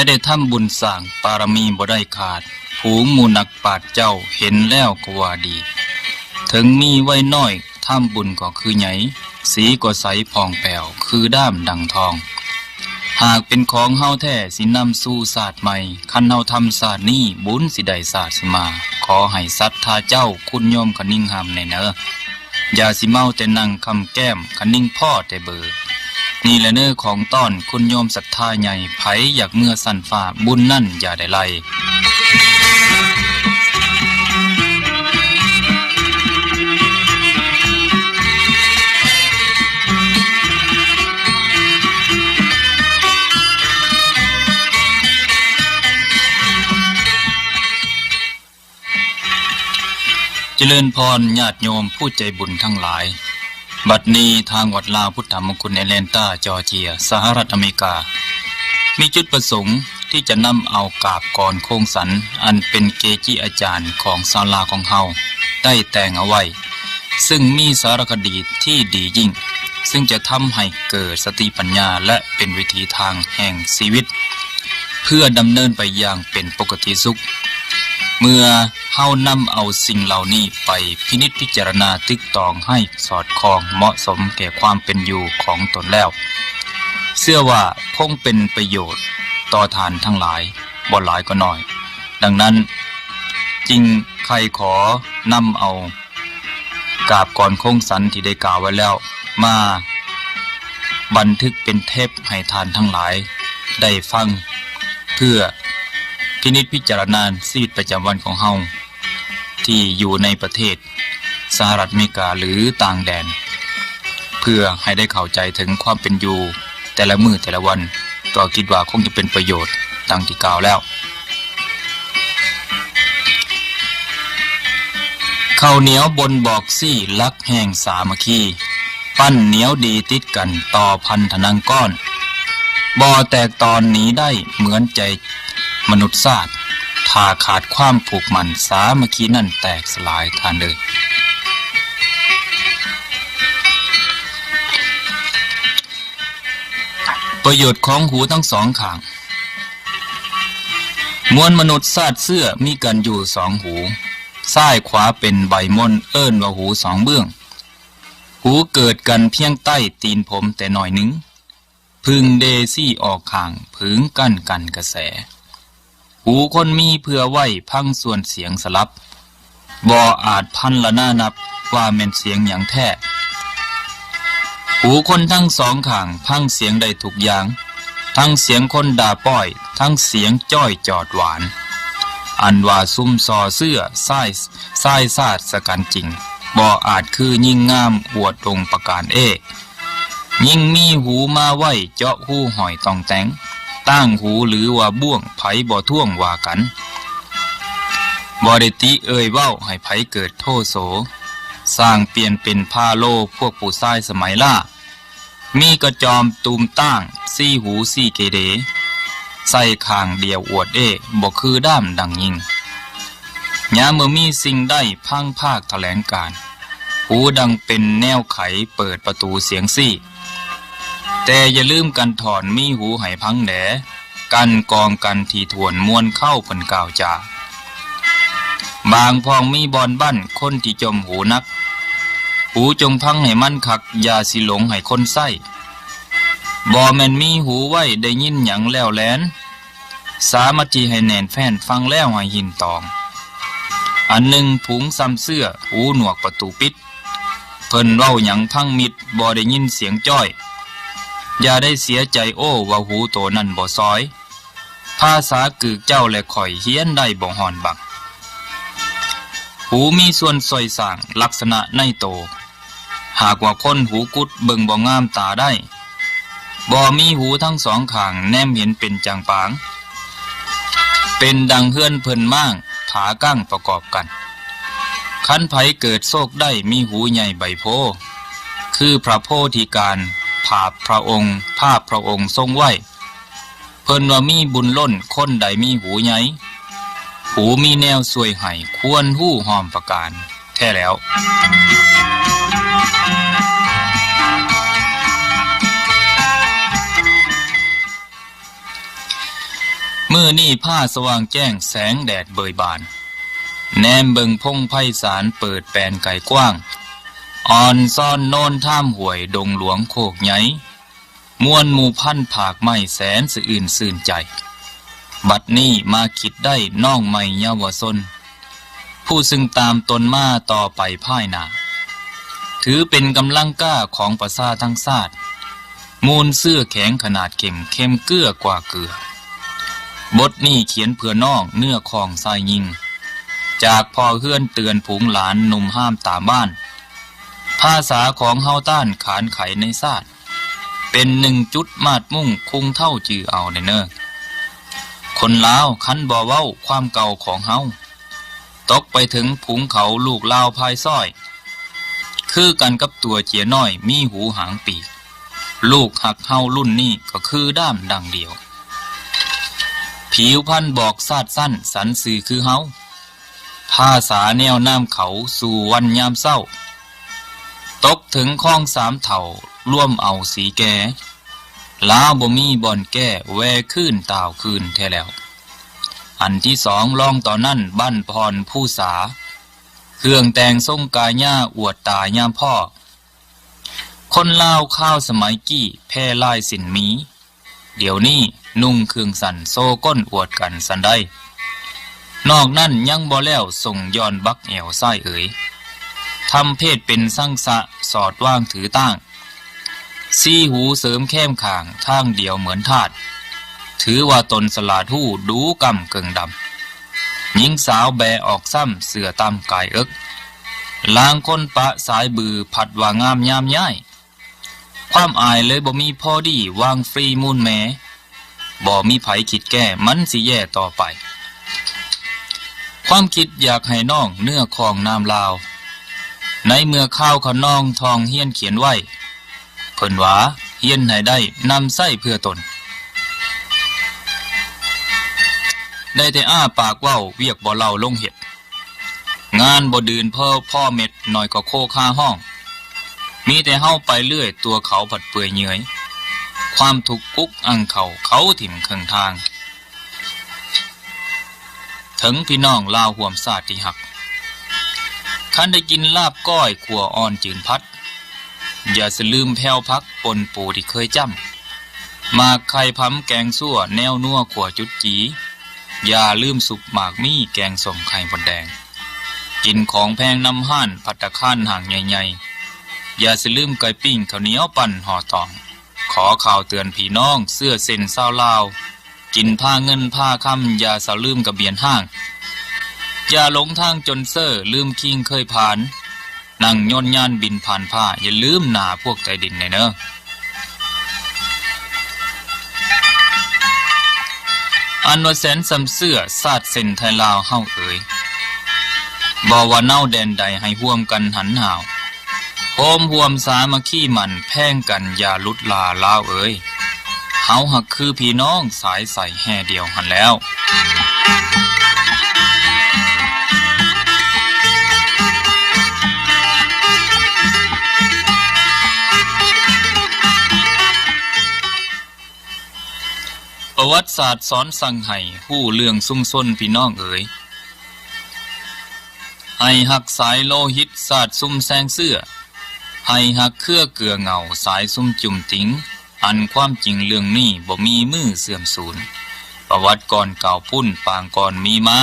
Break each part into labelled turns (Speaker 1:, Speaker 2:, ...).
Speaker 1: ได้ทำบุญสร้างปารมีบ่ได้ขาดผูงหมู่นักปราชญ์เจ้าเห็นแล้วก็ว่าดีถึงมีไว้น้อยทำบุญก็คือใหญ่สีก็ใสผ่องแผ้วคือด้ามดังทองหากเป็นของเฮาแท้สินำสู่ศาสตร์ใหม่คันเฮาทำศาสตร์นี้บุญสิได้ศาสตร์สิมาขอให้ศรัทธาเจ้าคุณโยมคนิ่งหามในเนออย่าสิเมาแต่นั่งคำแก้มคนิ่งพ่อแต่เบอนี่แหละเนื้อของต้อนคุณโยมศรัทธาใหญ่ไผอยากเมื่อสั่นฟ้าบุญนั่นอย่าได้ไล่เจริญพรญาติโยมผู้ใจบุญทั้งหลายบัดนี้ทางวัดลาวพุทธมงคลแอตแลนตาจอร์เจียสหรัฐอเมริกามีจุดประสงค์ที่จะนำเอากาบกรโคงสันอันเป็นเกจิอาจารย์ของศาลาของเฮาได้แต่งเอาไว้ซึ่งมีสารคดีที่ดียิ่งซึ่งจะทำให้เกิดสติปัญญาและเป็นวิถีทางแห่งชีวิตเพื่อดำเนินไปอย่างเป็นปกติสุขเมื่อเฮานำเอาสิ่งเหล่านี้ไปพินิจพิจารณาตึกตองให้สอดคล้องเหมาะสมแก่ความเป็นอยู่ของตนแล้วเชื่อว่าคงเป็นประโยชน์ต่อทานทั้งหลายบ่หลายก็น้อยดังนั้นจึงใครขอนำเอากาบก่อนโคงสันที่ได้กล่าวไว้แล้วมาบันทึกเป็นเทปให้ทานทั้งหลายได้ฟังเพื่อพินิจพิจารณาชีวิตประจำวันของเฮาที่อยู่ในประเทศสหรัฐอเมริกาหรือต่างแดนเพื่อให้ได้เข้าใจถึงความเป็นอยู่แต่ละมื้อแต่ละวันก็คิดว่าคงจะเป็นประโยชน์ดังที่กล่าวแล้วข้าวเหนียวบนบอกซี่ลักแห่งสามัคคีปั้นเหนียวดีติดกันต่อพันธนังก้อนบ่แตกตอนหนีได้เหมือนใจมนุษย์ศาสตร์ถ้าขาดความผูกมันสามัคคีนั่นแตกสลายทานเลยประโยชน์ของหูทั้งสองข้างมวลมนุษย์ศาสตร์เสื้อมีกันอยู่สองหูซ้ายขวาเป็นใบมนเอิ้นว่าหูสองเบื้องหูเกิดกันเพียงใต้ตีนผมแต่หน่อยหนึ่งพึงเดซี่ออกข้างผึงกันกระแสหูคนมีเพื่อไว้พังส่วนเสียงสลับบ่อาจพันละหน้านับว่าแม่นเสียงอย่างแท้หูคนทั้งสองข้างพังเสียงได้ทุกอย่างทั้งเสียงคนด่าป้อยทั้งเสียงจ้อยจอดหวานอันว่าซุ่มซอเสื้อไส้ซาดสกันจริงบ่อาจคือยิ่งงามอวดองประการยิ่งมีหูมาไว้เจาะหูหอยตองแตงตั้งหูหรือว่าบ้วงไผบ่ท่วงว่ากันบ่ได้ติเอ่ยเว้าให้ไผเกิดโทโสสร้างเปลี่ยนเป็นพาโลพวกผู้ชายสมัยล่ามีกระจอมตูมตั้งซี่หูซี่เกเดใส่ข้างเดียวอวดบ่คือด้ามดังยิงยามเมื่อมีสิ่งได้พังภาคแถลงการหูดังเป็นแนวไขเปิดประตูเสียงซี่แต่อย่าลืมกันถอนมีหูให้พังแหนกันกองกันที่ทวนมวนเข้าผลกล่าวจาบางพองมีบอนบั้นคนที่จมหูนักหูจงพังให้มั่นคักอย่าสิหลงให้คนไส้บ่แม่นมีหูไว้ได้ยินหยังแล้วแลนสามัคคีให้แน่นแฟ้นฟังแล้วให้หินตองอันหนึ่งผุงซ้ำเสื้อหูหนวกประตูปิดเพิ่นเว้าหยังพังมิดบ่ได้ยินเสียงจ้อยอย่าได้เสียใจโอ้ว่าหูโตนั่นบ่ซอยภาษากึกเจ้าและข่อยเฮียนได้บ่หอนบักหูมีส่วนซอยสร้างลักษณะในโตหากว่าคนหูกุดเบิ่งบ่งามตาได้บ่มีหูทั้งสองข้างแนมเห็นเป็นจางปางเป็นดังเฮือนเพิ่นม่างผาก้างประกอบกันคันไผเกิดโศกได้มีหูใหญ่ใบโพคือพระโพธิการภาพพระองค์ทรงไว้เพิ่นว่ามีบุญล้นคนใดมีหูใหญ่หูมีแนวสวยให้ควรหู้หอมประการแท้แล้ว ค มื้อนี้ผ้าสว่างแจ้งแสงแดดเบยบานแนมเบิงพงไพศาลเปิดแปนไก่กว้างอ่อนซ่อนโนนท่ามห่วยดงหลวงโคกใหญ่มวนหมู่พันผากไม้แสนสะอื่นซื่นใจบัดนี้มาคิดได้น้องใหม่เยาวชนผู้ซึ่งตามตนมาต่อไปภายหน้าถือเป็นกำลังกล้าของประชาทั้งชาติมูลเสื้อแข็งขนาดเข้มเกลือกว่าเกลือบทนี้เขียนเพื่อน้องเนื้อของทรายยิงจากพ่อเฮือนเตือนผงหลานหนุ่มห้ามตามบ้านภาษาของเฮาต้านขานไขในชาติเป็นหนึ่งจุดมาดมุ่งคุงเท่าจือเอาในเนอคนลาวคันบ่เว้าความเก่าของเฮาตกไปถึงผุงเขาลูกลาวพายซ้อยคือกันกับตัวเจียน้อยมีหูหางปีกลูกหักเฮารุ่นนี้ก็คือด้ามดังเดียวผิวพันบอกซาดสั้นสันสื่อคือเฮาภาษาแนวน้ำเขาสู่วันยามเศร้าตกถึงคลองสามเถ่าร่วมเอาสีแก่ลาวบ่มีบ่อนแก้แวขึ้นต่าวคืนแท้แล้วอันที่สองลองต่อนั่นบ้านพรผู้สาเครื่องแต่งทรงกายญ่าอวดตายามพ่อคนลาวข้าวสมัยกี้แพร่ลายสินมีเดี๋ยวนี้นุ่งเครื่องสันโซก้นอวดกันสันได้นอกนั่นยังบ่แล้วส่งย้อนบักแอวไส้เอ๋ยทำเพศเป็นสร้างสะสอดว่างถือตั้งซี่หูเสริมแค้มข่างทางเดียวเหมือนทาสถือว่าตนสลาดหู้ดูกำเกิงดำหญิงสาวแบออกซ้ำเสือตามกายเอิกลางคนปะสายบือผัดว่างามยามย่ายความอายเลยบ่มีพอดีวางฟรีมูลแม้บ่มีไผคิดแก้มันสิแย่ต่อไปความคิดอยากให้น้องเนื้อของน้ำลาวในเมื่อข้าวขนองทองเฮียนเขียนไว้เพิ่นว่าเฮียนให้ได้นำไส้เพื่อตนได้แต่อ้าปากเว้าเวียกบ่เล่าลงเห็ดงานบ่ดืนพ่อเม็ดหน่อยก็โคค่าห้องมีแต่เฮาไปเรื่อยตัวเขาผัดเปื่อยเหนื่อยความทุกข์กุ๊กอังเขาถิ่มเคิงทางถึงพี่น้องลาวห่วมศาสตร์ที่หักคันได้กินลาบก้อยขัวอ่อนจืนพัดอย่าสลืมแผ่วพักปนปูที่เคยจำหมากไข่พั้มแกงซั่วแนวนัวขัวจุดจีอย่าลืมสุกหมากมี่แกงส้มไข่บดแดงกินของแพงน้ำห้านผัดตะข้านห่างใหญ่ๆอย่าสลืมไก่ปิ้งข้าวเหนียวปั่นห่อตองขอข่าวเตือนพี่น้องเสื้อเส้นเศร้าลาวกินผ้าเงินผ้าค่ำอย่าสลืมกระเบียนห้างอย่าหลงทางจนเซ่อลืมคิงเคยผ่านนั่งย่นย่านบินผ่านผ้าอย่าลืมหนาพวกใจดินในเนอะอันว่าแสนสำเสื้อซาดเส้นไทยลาวเฮาเอ๋ยบ่ว่าเน่าแดนใดให้ห่วมกันหันหาวโฮมห่วมสามัคคีมันแพ่งกันอย่าลุดลาลาวเอ๋ยเฮาหักคือพี่น้องสายใส่แห่เดียวหันแล้วประวัติศาสตร์สอนสั่งให้ฮู้เรื่องซุ่มซ่นพี่น้องเอ๋ยให้หักสายโลหิตศาสตร์ซุ่มแซงเสื้อให้หักเครือเกลือเงาสายซุ่มจุ่มติ๋งอันความจริงเรื่องนี้บ่มีมือเสื่อมสูญประวัติก่อนเก่าพุ่นปางก่อนมีมา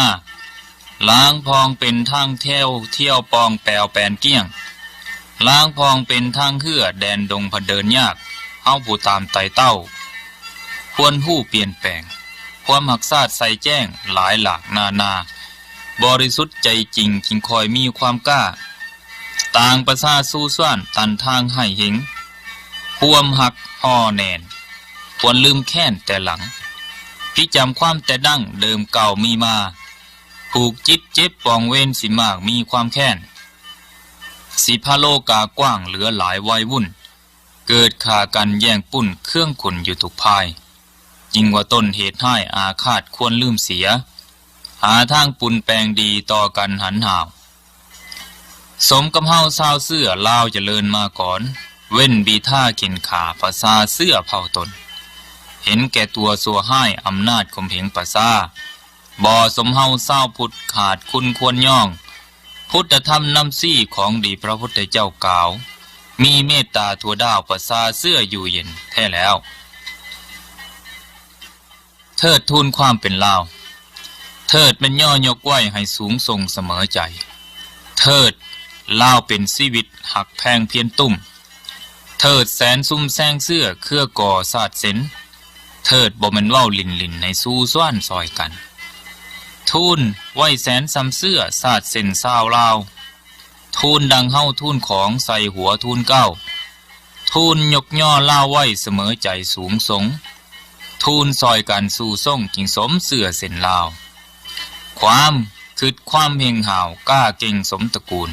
Speaker 1: ล้างพองเป็นทางเที่ยวปองแปวแปนเกี้ยงล้างพองเป็นทางเฮือแดนดงผเดินยากเฮาผู้ตามไต่เต้าควรหู้เปลี่ยนแปลงความหักซาดใส่แจ้งหลายหลากนาบริสุทธิ์ใจจริงจึงคอยมีความกล้าต่างประสาสู้ซ่านตันทางให้เห็นความหักห่อแนนควรลืมแค้นแต่หลังพิจำความแต่ดั้งเดิมเก่ามีมาผูกจิตเจ็บปองเว้นสิมากมีความแค้นสิพาโลกากว้างเหลือหลายวัยวุ่นเกิดขากันแย่งปุ้นเครื่องขุนอยู่ทุกภายยิ่งว่าต้นเหตุให้อาฆาตควรลืมเสียหาทางปุ่นแปลงดีต่อกันหันหาวสมกับเฮาซาวเสื้อลาวเจริญมาก่อนเว้นบีท่าเข็นขาภาษาเสื้อเผ่าตน เห็นแก่ตัวสัวให้อำนาจข่มเหงประซาบ่สมเฮาเศร้าพุทธขาดคุณควรย่องพุทธธรรมนำซี่ของดีพระพุทธเจ้ากล่าวมีเมตตาทั่วดาวประสาเสื้ออยู่เย็นแท้แล้วเทิดทูนความเป็นลาวเทิดเป็นย่อยกไว้ให้สูงส่งเสมอใจเทิดลาวเป็นชีวิตหักแพงเพียนตุ่มเทิดแสนซุ่มแซงเสื้อเครือก่อศาสตร์เซนเทิดบ่แม่นเว้าลินลินในสู้ซ้วนซอยกันทูนไว้แสนซ้ำเสื้อศาสตร์เซนซาวลาวทูนดังเฮาทูนของใส่หัวทูนเก้าทูนยกย่อลาวไว้เสมอใจสูงสงทูนซอยกันสู่ส่งจิงสมเสื้อเส้นลาวความคือความเฮงห่าวกล้าเก่งสมตระกูล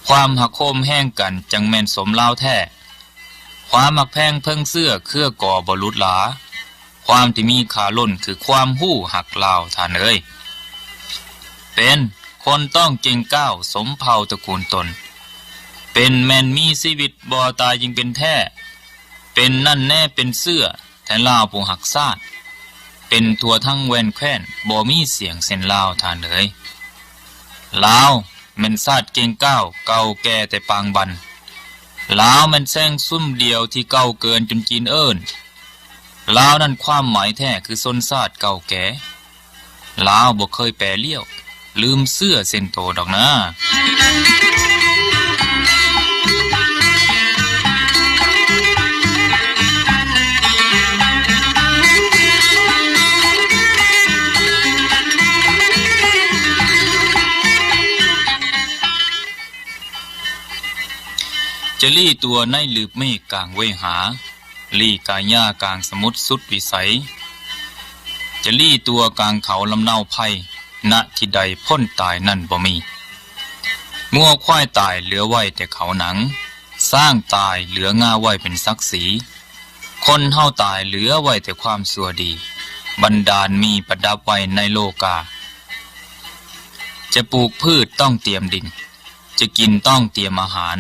Speaker 1: ความหักโคมแห้งกันจังแม่นสมลาวแท้ความหักแพงเพิ่งเสื้อเครือก่อบรุษหลาความที่มีขาล้นคือความหู้หักลาวท่านเอ้ยเป็นคนต้องเก่งก้าวสมเผ่าตระกูลตนเป็นแม่นมีชีวิตบ่ตายยิ่งเป็นแท้เป็นนั่นแน่เป็นเสื้อแทนลาวผู้หักซาดเป็นทั่วทั้งแวนแคว้นบ่มีเสียงเส้นลาวท่านเอ้ยลาวแม่นซาดเก่งก้าวเก่าแก่แต่ปางบันลาวแม่นแซงซุ่มเดียวที่เก่าเกินจนจีนเอิ้นลาวนั่นความหมายแท้คือซนซาดเก่าแก่ลาวบ่เคยแปรเลี้ยวลืมเสื้อเส้นโตดอกนะจะลี่ตัวในลืบเมฆกลางเวหาลี่กายญ่ากลางสมุทรสุดวิสัยจะลี่ตัวกลางเขาลำเนาไพณที่ใดพ้นตายนั่นบ่มีงัวควายตายเหลือไว้แต่เขาหนังสร้างตายเหลือง่าไว้เป็นศักดิ์ศรีคนเฮาตายเหลือไว้แต่ความสัวดีบันดาลมีประดับไว้ในโลกาจะปลูกพืชต้องเตรียมดินจะกินต้องเตรียมอาหาร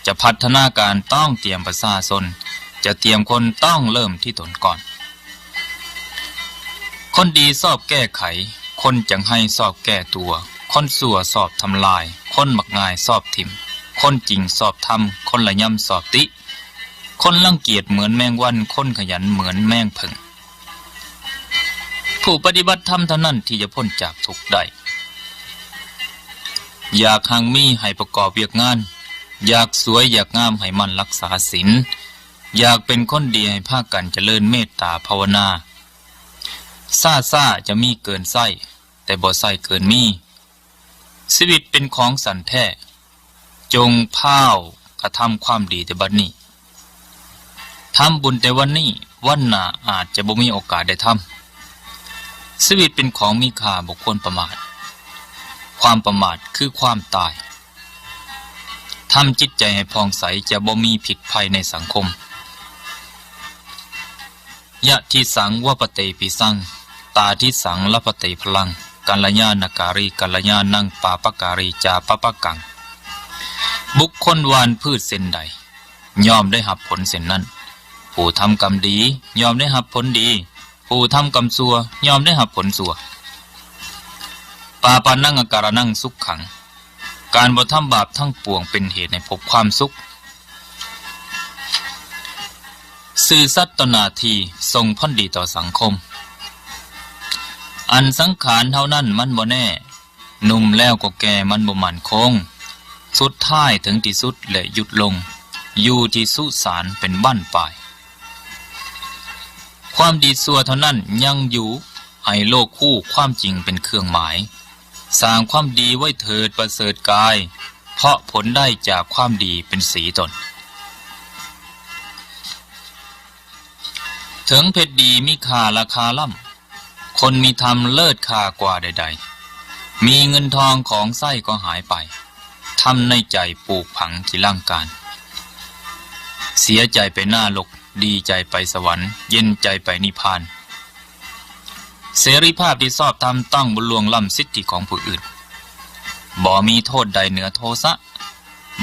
Speaker 1: จะพัฒนาการต้องเตรียมประชาชนจะเตรียมคนต้องเริ่มที่ตนก่อนคนดีสอบแก้ไขคนจังให้สอบแก้ตัวคนสั่วสอบทำลายคนมักง่ายสอบทิมคนจริงสอบทำคนละย่ำสอบติคนรังเกียจเหมือนแมงวันคนขยันเหมือนแมงผึ่งผู้ปฏิบัติธรรมเท่านั้นที่จะพ้นจากทุกข์ได้อยากหังมีให้ประกอบเวียกงานอยากสวยอยากงามให้มันรักษาศีลอยากเป็นคนดีให้ภาคกันเจริญเมตตาภาวนาซ่าจะมีเกินไส้แต่บ่ไส้เกินมีชีวิตเป็นของสันแท้จงพาวกระทำความดีแต่บัดนี้ทำบุญแต่วันนี้วันหน้าอาจจะบ่มีโอกาสได้ทำชีวิตเป็นของมีค่าบ่ควรประมาทความประมาทคือความตายทำจิตใจให้ผ่องใสจะบ่มีผิดภัยในสังคมยะทิสังวปเตปิสังตาทิสังลปเตพลังกัลยาณการีกัลยาณังปาปการีจาปปะกังบุคคลหวานพืชเส้นใดย่อมได้รับผลเส้นนั้นผู้ทำกรรมดีย่อมได้รับผลดีผู้ทำกรรมชั่วย่อมได้รับผลชั่วปาปานังอาการนังสุขขังการบ่ทำบาปทั้งปวงเป็นเหตุให้พบความสุขสื่อสัตย์ต่อหน้าที่ส่งผลดีต่อสังคมอันสังขารเท่านั้นมันบ่แน่หนุ่มแล้วก็แก่มันบ่มั่นคงสุดท้ายถึงที่สุดและหยุดลงอยู่ที่สุสานเป็นบ้านปลายความดีชั่วเท่านั้นยังอยู่ให้โลกคู่ความจริงเป็นเครื่องหมายสร้างความดีไว้เถิดประเสริฐกายเพราะผลได้จากความดีเป็นสีตนถึงเพชรดีมีค่าราคาล่ำคนมีธรรมเลิศค่ากว่าใดๆมีเงินทองของไส้ก็หายไปทำในใจปลูกผังที่ร่างการเสียใจไปหน้าโลกดีใจไปสวรรค์เย็นใจไปนิพพานเสรีภาพที่ชอบธรรมต้องบ่ล่วงล้ำสิทธิของผู้อื่นบ่มีโทษใดเหนือโทสะ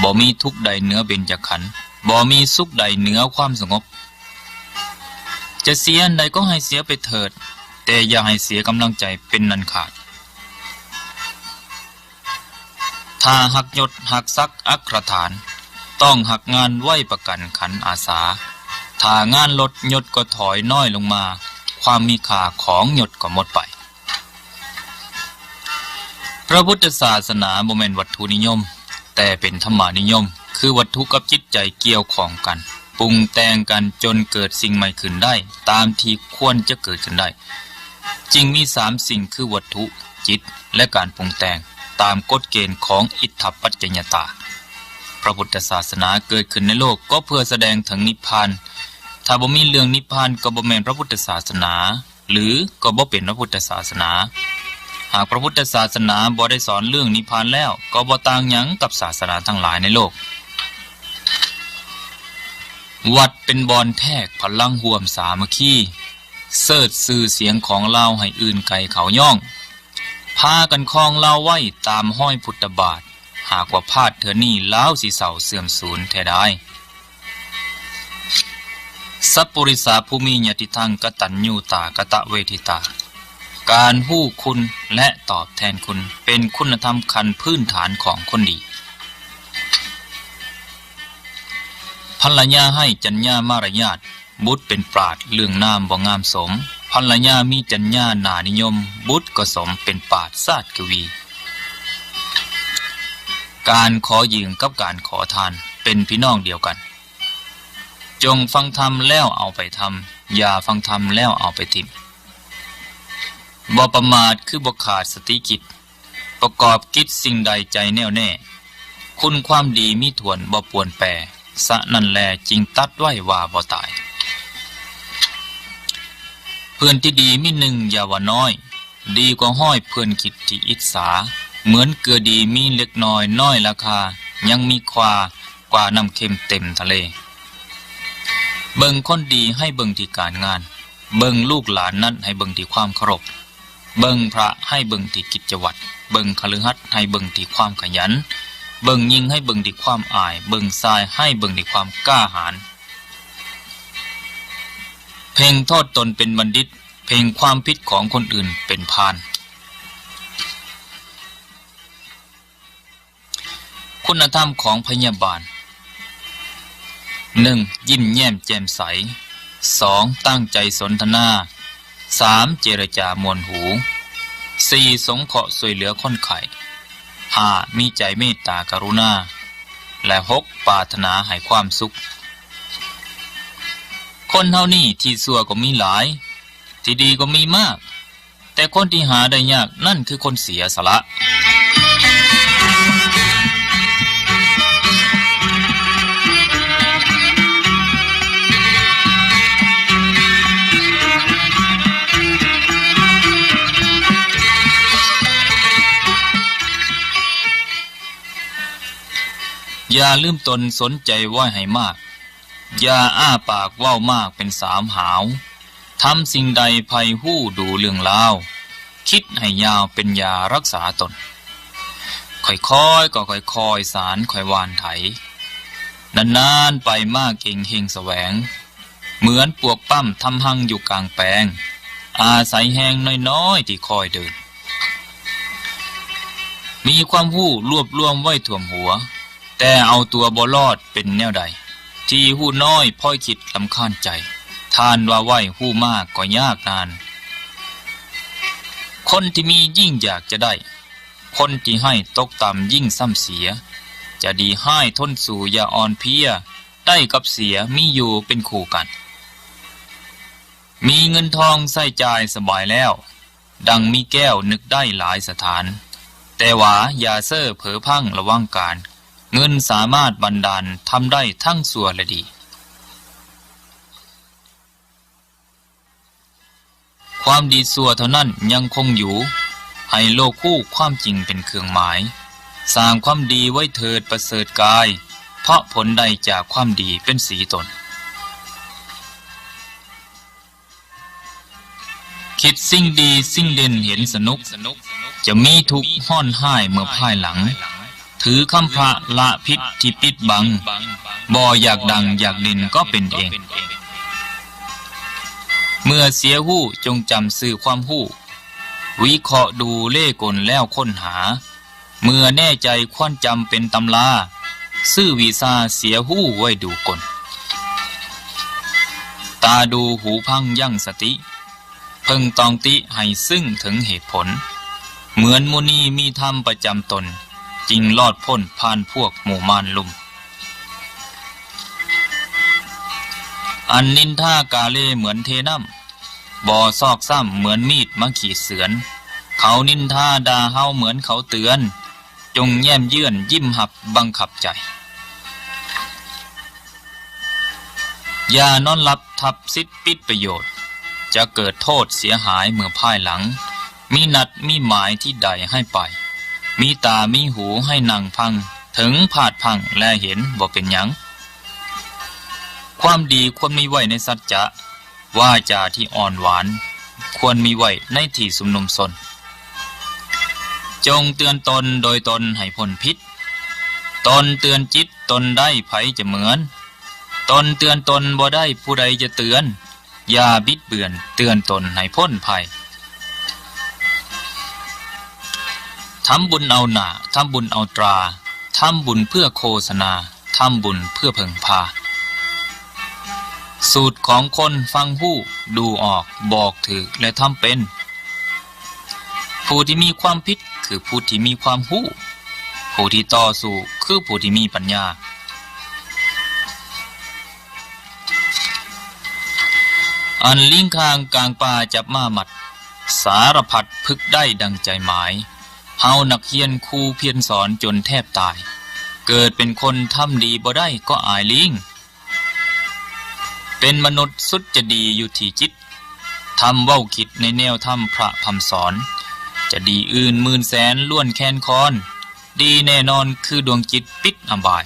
Speaker 1: บ่มีทุกข์ใดเหนือเบญจขันธ์บ่มีสุขใดเหนือความสงบ จะเสียอันใดก็ให้เสียไปเถิดแต่อย่าให้เสียกำลังใจเป็นนันขาดถ้าหักยศหักศักดิ์อัครฐานต้องหักงานไว้ประกันขันอาสาถ้างานลดยศก็ถอยน้อยลงมาความมีค่าของยศก็หมดไปพระพุทธศาสนาบ่แม่นวัตถุนิยมแต่เป็นธรรมานิยมคือวัตถุกับจิตใจเกี่ยวข้องกันปรุงแต่งกันจนเกิดสิ่งใหม่ขึ้นได้ตามที่ควรจะเกิดขึ้นได้จึงมี3สิ่งคือวัตถุจิตและการปรุงแต่งตามกฎเกณฑ์ของอิทธปัจจยตาพระพุทธศาสนาเกิดขึ้นในโลกก็เพื่อแสดงถึงนิพพานถ้าบ่มีเรื่องนิพพานก็บ่แม่นพระพุทธศาสนาหรือก็บ่เป็นพระพุทธศาสนาหากพระพุทธศาสนาบ่ได้สอนเรื่องนิพพานแล้วก็บ่ต่างหยังกับศาสนาทั้งหลายในโลกวัดเป็นบอนแทกพลังห่วมสามัคคีเสิร์ชสื่อเสียงของเล่าให้อื่นไกลเขาย่องพากันคลองเล่าไว้ตามห้อยพุทธบาทหากว่าพลาดเถอนี่เล้าสิเศร้าเสื่อมสูญแท้ได้สัพปุริสาภูมิญาติทังกตัญญูตากตะเวทิตาการฮู้คุณและตอบแทนคุณเป็นคุณธรรมขั้นพื้นฐานของคนดีภรรยาให้จัญญามารยาทบุตรเป็นปราชญ์เรื่องนามบ่งามสมภรรยามีจัญญานานิยมบุตรก็สมเป็นปราชญ์ศาสตร์กวีการขอยืมกับการขอทานเป็นพี่น้องเดียวกันจงฟังธรรมแล้วเอาไปทำอย่าฟังธรรมแล้วเอาไปทิ่มบ่ประมาทคือบ่ขาดสติกิจประกอบกิจสิ่งใดใจแน่วแน่คุณความดีมีถ่วนบ่ปวนแปรสะนั่นแลจริงตัดไว้ว่าบ่ตายเพื่อนที่ดีมีหนึ่งอย่าว่าน้อยดีกว่าห้อยเพื่อนคิดที่อิจฉาเหมือนเกลือดีมีเล็กน้อยน้อยราคายังมีกว่าน้ำเค็มเต็มทะเลเบิ่งคนดีให้เบิ่งที่การงานเบิ่งลูกหลานนั้นให้เบิ่งที่ความเคารพเบิ่งพระให้เบิ่งที่กิจวัตรเบิ่งคฤหัสถ์ให้เบิ่งที่ความขยันเบิ่งยิงให้เบิ่งที่ความอายเบิ่งทรายให้เบิ่งที่ความกล้าหาญเพ่งโทษตนเป็นบัณฑิตเพ่งความผิดของคนอื่นเป็นพาลคุณธรรมของพยาบาล 1. ยิ้มแย้มแจ่มใส 2. ตั้งใจสนทนา 3. เจรจามวลหู 4. สงเคราะห์ช่วยเหลือคนไข้ 5. มีใจเมตตากรุณาและ 6. ปรารถนาให้ความสุขคนเท่านี้ที่ชั่วก็มีหลายที่ดีก็มีมากแต่คนที่หาได้ยากนั่นคือคนเสียสละอย่าลืมตนสนใจไหวให้มากอย่าอ้าปากเว้ามากเป็นสามหาวทำสิ่งใดภัยหู้ดูเรื่องราวคิดให้ยาวเป็นยารักษาตนค่อยๆก็ค่อยๆสารค่อยวานไถนานๆไปมากเก่งเฮงแสวงเหมือนปวกปั้มทำหังอยู่กลางแปลงอาศัยแหงน้อยๆที่คอยเดินมีความหู้รวบรวมไว้ท่วมหัวแต่เอาตัวบ่รอดเป็นแนวใดที่หู้น้อยพ่อยคิดลำคาญใจทานว่าไหวหู้มากก็ยากนานคนที่มียิ่งอยากจะได้คนที่ให้ตกต่ำยิ่งซ้ำเสียจะดีให้ทนสู่อย่าอ่อนเพลียได้กับเสียมีอยู่เป็นคู่กันมีเงินทองใส่จ่ายสบายแล้วดังมีแก้วนึกได้หลายสถานแต่ว่าอย่าเซ่อเผลอพังระวังการเงินสามารถบันดาลทำได้ทั้งชั่วและดีความดีชั่วเท่านั้นยังคงอยู่ให้โลกคู่ความจริงเป็นเครื่องหมายสร้างความดีไว้เถิดประเสริฐกายเพราะผลใดจากความดีเป็นสีตนคิดสิ่งดีสิ่งเด่นเห็นสนุกจะมีทุกข์ห้อนห้ายเมื่อภายหลังถือคำพระละพิษที่ปิดบังบ่อยากดังอยากเด่นก็เป็นเอง เมื่อเสียหู้จงจำสื่อความหู้วิเคราะห์ดูเล่กลแล้วค้นหาเมื่อแน่ใจควนจำเป็นตำราซื้อวีซ่าเสียหู้ไว้ดูกลตาดูหูพังยั่งสติเพิ่งตองติให้ซึ่งถึงเหตุผลเหมือนมุนีมีธรรมประจำตนจริงลอดพ้นผ่านพวกหมู่มารลุ่มอันนินท่ากาเล่เหมือนเทน้ำบ่อซอกซ้ำเหมือนมีดมาขีดเสือนเขานินท่าด่าเฮาเหมือนเขาเตือนจงแย้มเยื่อนยิ้มหับบังคับใจอย่านอนหลับทับสิทธิปิดประโยชน์จะเกิดโทษเสียหายเมื่อภายหลังมีนัดมีหมายที่ใดให้ไปมีตามีหูให้นั่งพังถึงผาดพังและเห็นบ่เป็นหยังความดีควรมีไว้ในสัจจะว่าจาที่อ่อนหวานควรมีไว้ในที่สุมนุมชนจงเตือนตนโดยตนให้พ้นพิษตนเตือนจิตตนได้ไผจะเหมือนตนเตือนตนบ่ได้ผู้ใดจะเตือนอย่าบิดเบือนเตือนตนให้พ้นภัยทำบุญเอาหน้าทำบุญเอาตราทำบุญเพื่อโฆษณาทำบุญเพื่อเพิ่งพาสูตรของคนฟังหู้ดูออกบอกถือและทำเป็นผู้ที่มีความผิดคือผู้ที่มีความหู้ผู้ที่ต่อสู้คือผู้ที่มีปัญญาอันลิงคางกลางป่าจับมาหมัดสารพัดพึกได้ดังใจหมายเฮานักเฮียนครูเพียรสอนจนแทบตายเกิดเป็นคนทำดีบ่ได้ก็อายลิงเป็นมนุษย์สุดจะดีอยู่ที่จิตทำเว้าคิดในแนวธรรมพระพำสอนจะดีอื่นหมื่นแสนล้วนแค้นคอนดีแน่นอนคือดวงจิตปิดอบาย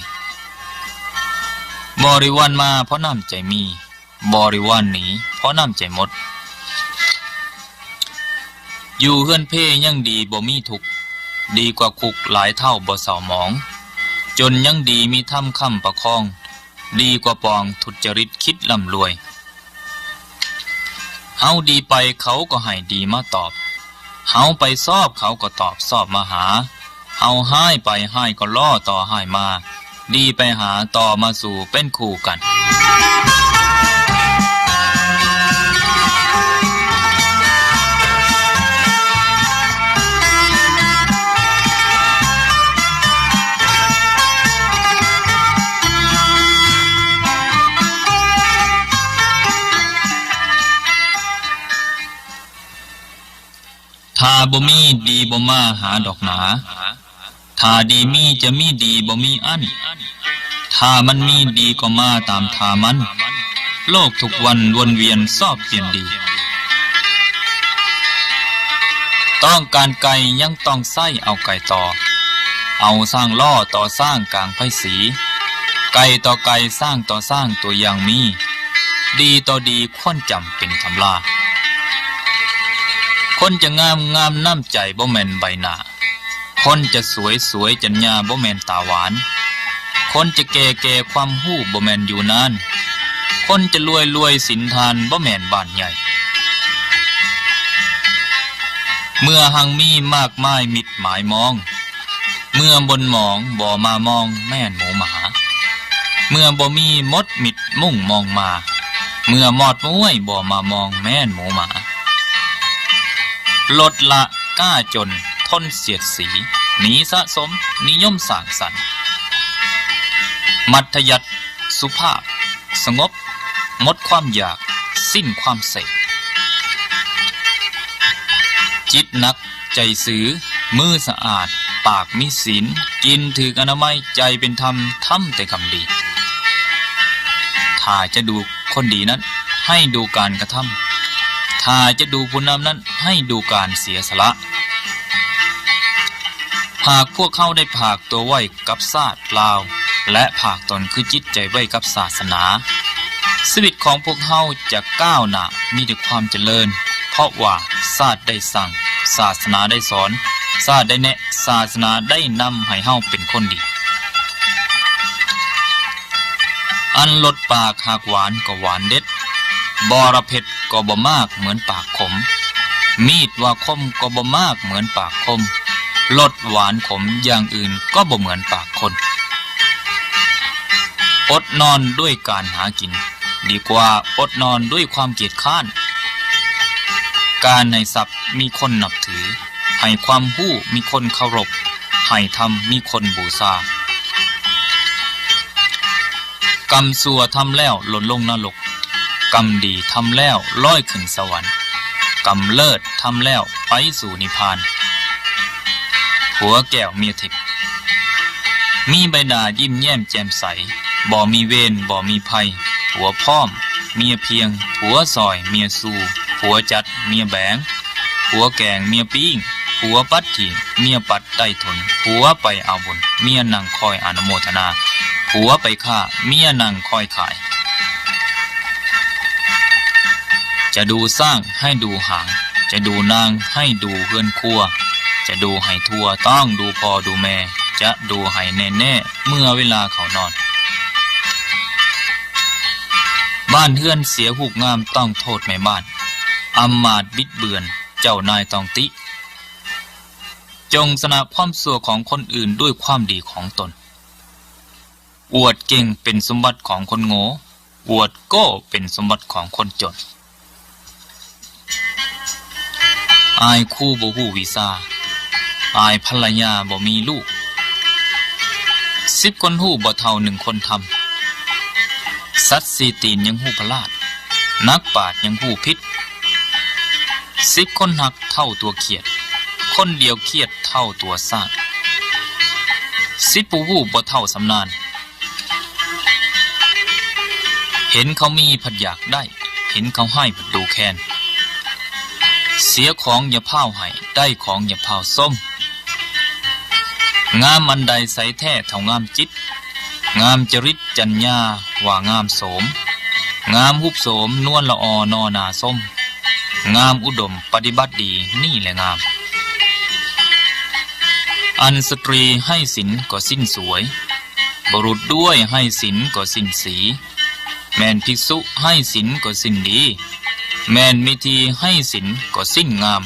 Speaker 1: บริวารมาเพราะน้ำใจมีบริวารหนีเพราะน้ำใจหมดอยู่เฮือนเพ่ยังดีบ่มีทุกข์ดีกว่าคุกหลายเท่าบ่เศร้าหมองจนยังดีมีถ้ำค่ำประคองดีกว่าปองทุจริตคิดล่ำรวยเฮาดีไปเขาก็ให้ดีมาตอบเฮาไปสอบเขาก็ตอบสอบมาหาเฮาให้ไปให้ก็ล่อต่อให้มาดีไปหาต่อมาสู่เป็นคู่กันถ้าบ่มีดีบ่มาหาดอกหนาถ้าดีมีจะมีดีบ่มีอันถ้ามันมีดีก็มาตามทามันโลกทุกวันวนเวียนสอบเปลี่ยนดีต้องการไก่ยังต้องไส้เอาไก่ต่อเอาสร้างล่อต่อสร้างกลางไพสีไก่ต่อไก่สร้างต่อสร้างตัวอย่างมีดีต่อดีควรจำเป็นตำราคนจะงามงามน้ำใจบ่แม่นใบหน้าคนจะสวยสวยจัญญาบ่แม่นตาหวานคนจะแก่แก่ความหู้บ่แม่นอยู่นานคนจะรวยรวยสินทานบ่แม่นบ้านใหญ่เมื่อหังมีมากมายมิดหมายมองเมื่อบนหมองบ่มามองแม่นหมูหมาเมื่อบ่มีมดมิดมุ่งมองมาเมื่อมอดม้วยบ่มามองแม่นหมูหมาลดละกล้าจนทนเสียดสีหนีสะสมนิยมสร้างสรรค์มัธยัสถ์สุภาพสงบหมดความอยากสิ้นความเสพจิตนักใจซื้อมือสะอาดปากมีศีลกินถืออนามัยใจเป็นธรรมทำแต่คำดีถ้าจะดูคนดีนั้นให้ดูการกระทำถ้าจะดูผู้นำนั้นให้ดูการเสียสละหากพวกเขาได้ผากตัวไว้กับศาสตร์ลาวและผากตนคือจิตใจไว้กับศาสนาชีวิตของพวกเขาจะก้าวหน้ามีแต่ความเจริญเพราะว่าศาสตร์ได้สั่งศาสนาได้สอนศาสตร์ได้แนะศาสนาได้นำให้เฮาเป็นคนดีอันลดปากหากหวานก็หวานเด็ดบรเพชร ก็บ่มากเหมือนปากขมมีดว่าคมก็บ่มากเหมือนปากคมรสหวานขมอย่างอื่นก็บ่เหมือนปากคนอดนอนด้วยการหากินดีกว่าอดนอนด้วยความเกียจคร้านการให้ทรัพย์มีคนนับถือให้ความรู้มีคนเคารพให้ธรรมมีคนบูชากรรมชั่วทำแล้วหล่นลงนรกกรรมดีทำแล้วลอยขึ้นสวรรค์กรรมเลิศทำแล้วไปสู่นิพพานผัวแก้วเมียทิพย์มีใบหน้ายิ้มแย้มแจ่มใสบ่มีเวรบ่มีภัยผัวพร้อมเมียเพียงผัวซอยเมียสู้ผัวจัดเมียแบงผัวแกงเมียปิ้งผัวปัดถิ่งเมียปัดใต้ถนผัวไปเอาบุญเมียนั่งคอยอนุโมทนาผัวไปฆ่าเมียนั่งคอยขายจะดูสร้างให้ดูหางจะดูนางให้ดูเฮือนครัวจะดูให้ทั่วต้องดูพอดูแม่จะดูให้แน่แน่เมื่อเวลาเขานอนบ้านเฮือนเสียหูกงามต้องโทษแม่บ้านอำมาตย์บิดเบือนเจ้านายต้องติจงสนับความชั่วของคนอื่นด้วยความดีของตนอวดเก่งเป็นสมบัติของคนโง่อวดโก้เป็นสมบัติของคนจนอายคู่บ่ฮู้วีซ่าอายภรรยาบ่มีลูก10คนฮู้บ่เท่า1คนทำสัตว์สีตีนยังฮู้พลาดนักปราชญ์ยังฮู้พิษ10คนหักเท่าตัวเขียดคนเดียวเครียดเท่าตัวสร้าง10ผู้ฮู้บ่เท่าสำนานเห็นเขามีผัดอยากได้เห็นเขาให้ผัดดูแค้นเสียของอย่าพาวให้ได้ของอย่าพาวส้มงามอันใดใสแท้เท่างามจิตงามจริตจัญญาว่างามโสมงามหุบโสมนวลละออนอนาส้มงามอุดมปฏิบัติดีนี่แหละงามอันสตรีให้ศีลก็สิ้นสวยบุรุษด้วยให้ศีลก็สิ้นสีแม่นภิกษุให้ศีลก็สิ้นดีแม่นมิธีให้ศีลก็สิ้นงาม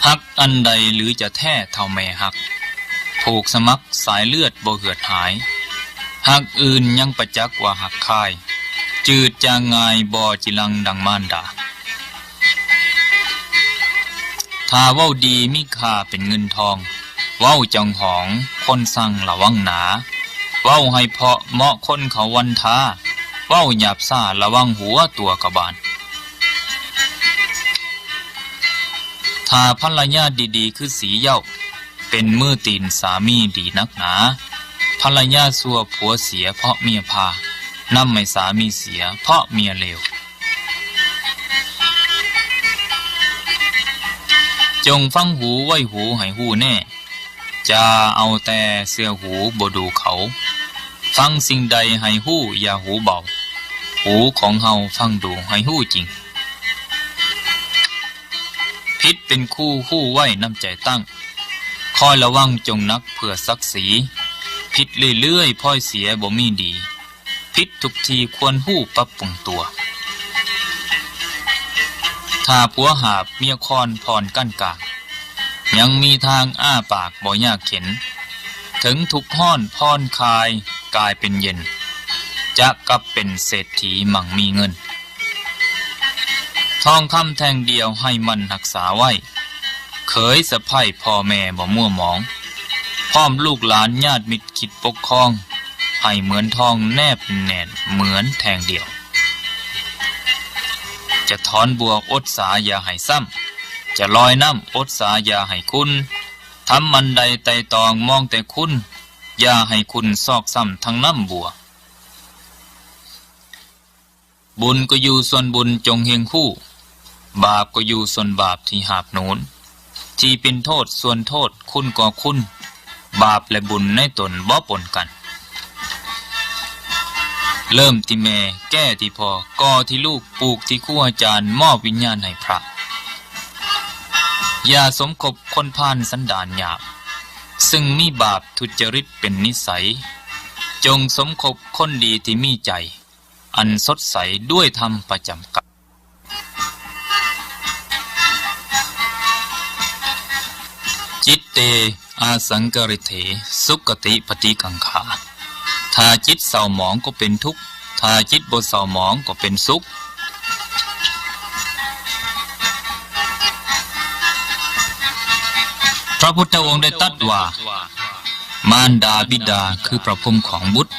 Speaker 1: หักอันใดหรือจะแท้เท่าแม่หักผูกสมัครสายเลือดบ่เหือดหายหักอื่นยังประจักษ์ว่าหักคายจืดจางงายบ่จิลังดังมารดาถ้าเว้าดีมีค่าเป็นเงินทองเว้าจองหองคนสั่งระวังหนาเว้าให้เพาะเหมาะคนเขาวันท้าเว้าหยาบซ่าระวังหัวตัวกระบาลถ้าภรรยาดีๆคือสีเหย้าเป็นมือตีนสามีดีนักหนาภรรยาซัวผัวเสียเพราะเมียพานำให้สามีเสียเพราะเมียเลวจงฟังหูไว้หูให้หูแน่จะเอาแต่เสื้อหูบ่ดูเขาฟังสิ่งใดให้หูอย่าหูเบาหูของเฮาฟังดูให้หูจริงพิษเป็นคู่ไว้น้ำใจตั้งคอยระวังจงนักเพื่อศักดิ์ศรีพิษเรื่อยๆพ่อยเสียบ่มีดีพิษทุกทีควรหู้ปรับปรุงตัวถ้าผัวหาบเมียคอนพรกั้นกากยังมีทางอ้าปากบ่ยากเข็นถึงทุกห้อนพรคายกายเป็นเย็นจะกลับเป็นเศรษฐีมั่งมีเงินทองคำแท่งเดียวให้มันรักษาไว้เขยสะใภ้พ่อแม่บ่มั่วหมองพร้อมลูกหลานญาติมิตรคิดปกครองให้เหมือนทองแนบแน่นเหมือนแทงเดียวจะถอนบัวอดสาอย่าให้ซ้ำจะลอยน้ำอดสาอย่าให้คุณทำมันใดไต่ตองมองแต่คุณอย่าให้คุณซอกซ้ำทั้งน้ำบัวบุญก็อยู่ส่วนบุญจงเฮงคู่บาปก็อยู่ส่วนบาปที่หาบโน้นที่เป็นโทษส่วนโทษคุณก็คุณบาปและบุญในตนบ่ปนกัน เริ่มที่แม่แก้ที่พ่อก่อที่ลูกปลูกที่ครูอาจารย์มอบวิญญาณให้พระอย่าสมคบคนพาลสันดานหยาบซึ่งมีบาปทุจริตเป็นนิสัยจงสมคบคนดีที่มีใจอันสดใสด้วยธรรมประจำกายจิตเตอาสังกริเถสุกติปฏิกังขาถ้าจิตเศร้าหมองก็เป็นทุกข์ถ้าจิตบ่เศร้าหมองก็เป็นสุขพระพุทธองค์ได้ตรัสว่ามารดาบิดาคือพระพรหมของบุตร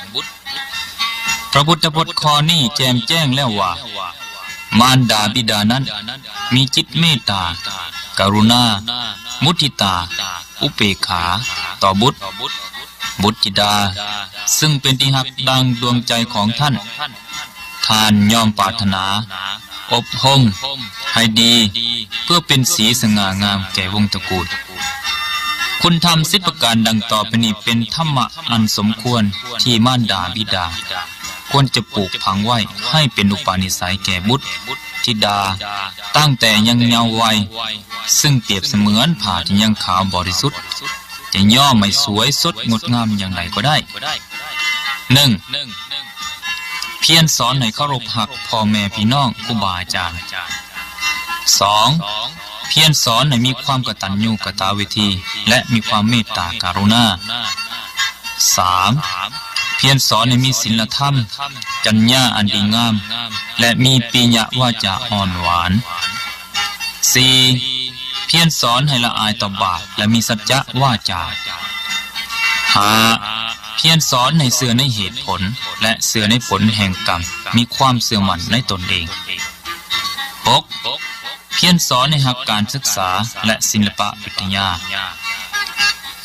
Speaker 1: พระพุทธพจน์ข้อนี้แจมแจ้งแล้วว่ามารดาบิดานั้นมีจิตเมตตากรุณามุทิตาอุเบกขาต่อบุตรธิดาซึ่งเป็นที่หักดังดวงใจของท่านท่านยอมปรารถนาอบรมให้ดีเพื่อเป็นสีสง่างามแก่วงตระกูลคุณธรรม10ประการดังต่อไปนี้เป็นธรรมะอันสมควรที่มารดาบิดาควรจะปลูกฝังไว้ให้เป็นอุปนิสัยแก่บุตรธิดาตั้งแต่ยังเยาว์วัยซึ่งเปรียบเสมือนผ้าที่ยังขาวบริสุทธิ์จะย่อไม่สวยสดงดงามอย่างไรก็ได้ 1. เพียรสอนให้เคารพหักพ่อแม่พี่น้องครูบาอาจารย์ 2. เพียรสอนให้มีความกตัญญูกตเวทีและมีความเมตตากรุณา 3. เพียรสอนให้มีศีลธรรมจรรยาอันดีงามและมีปิยวาจาอ่อนหวาน 4. เพียรสอนให้ละอายต่อบาปและมีสัจจะวาจา 5. เพียรสอนให้เสื่อในเหตุผลและเสื่อในผลแห่งกรรมมีความเสื่อมั่นในตนเอง 6. เพียรสอนให้หักการศึกษาและศิลปะวิทยา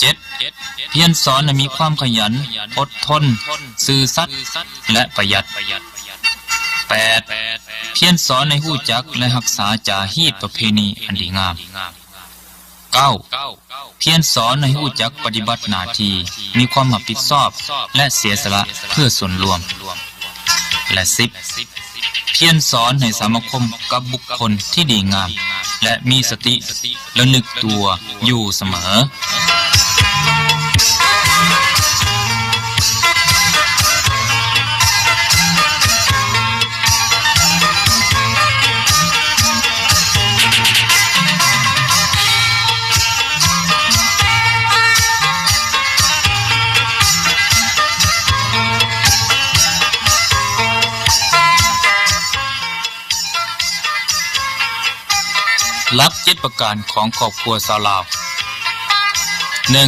Speaker 1: 7. เพียรสอนให้มีความขยันอดทนซื่อสัตย์และประหยัด 8. เพียรสอนให้ฮู้จักและรักษาจารีตประเพณีอันดีงาม 9. เพียรสอนให้ฮู้จักปฏิบัติหน้าที่มีความรับผิดชอบและเสียสละเพื่อส่วนรวม และ 10. เพียรสอนให้สามัคคกับบุคคลที่ดีงามและมีสติระลึกตัวอยู่เสมอหลัก7ประการของครอบครัวชาวลาว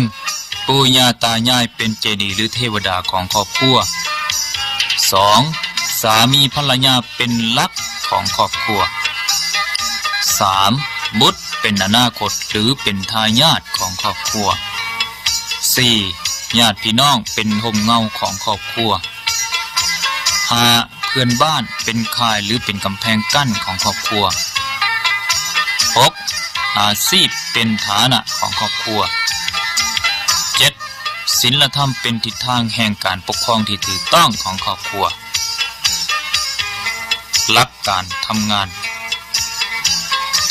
Speaker 1: 1. ปู่ย่าตายายเป็นเจดีย์หรือเทวดาของครอบครัว 2. สามีภรรยาเป็นหลักของครอบครัว 3. บุตรเป็นอนาคตหรือเป็นทายาทของครอบครัว 4. ญาติพี่น้องเป็นห่มเงาของครอบครัว 5. เพื่อนบ้านเป็นข่ายหรือเป็นกำแพงกั้นของครอบครัว 6. อาชีพเป็นฐานะของครอบครัว 7. ศีลธรรมเป็นทิศทางแห่งการปกครองที่ถูกต้องของครอบครัวหลักการทำงาน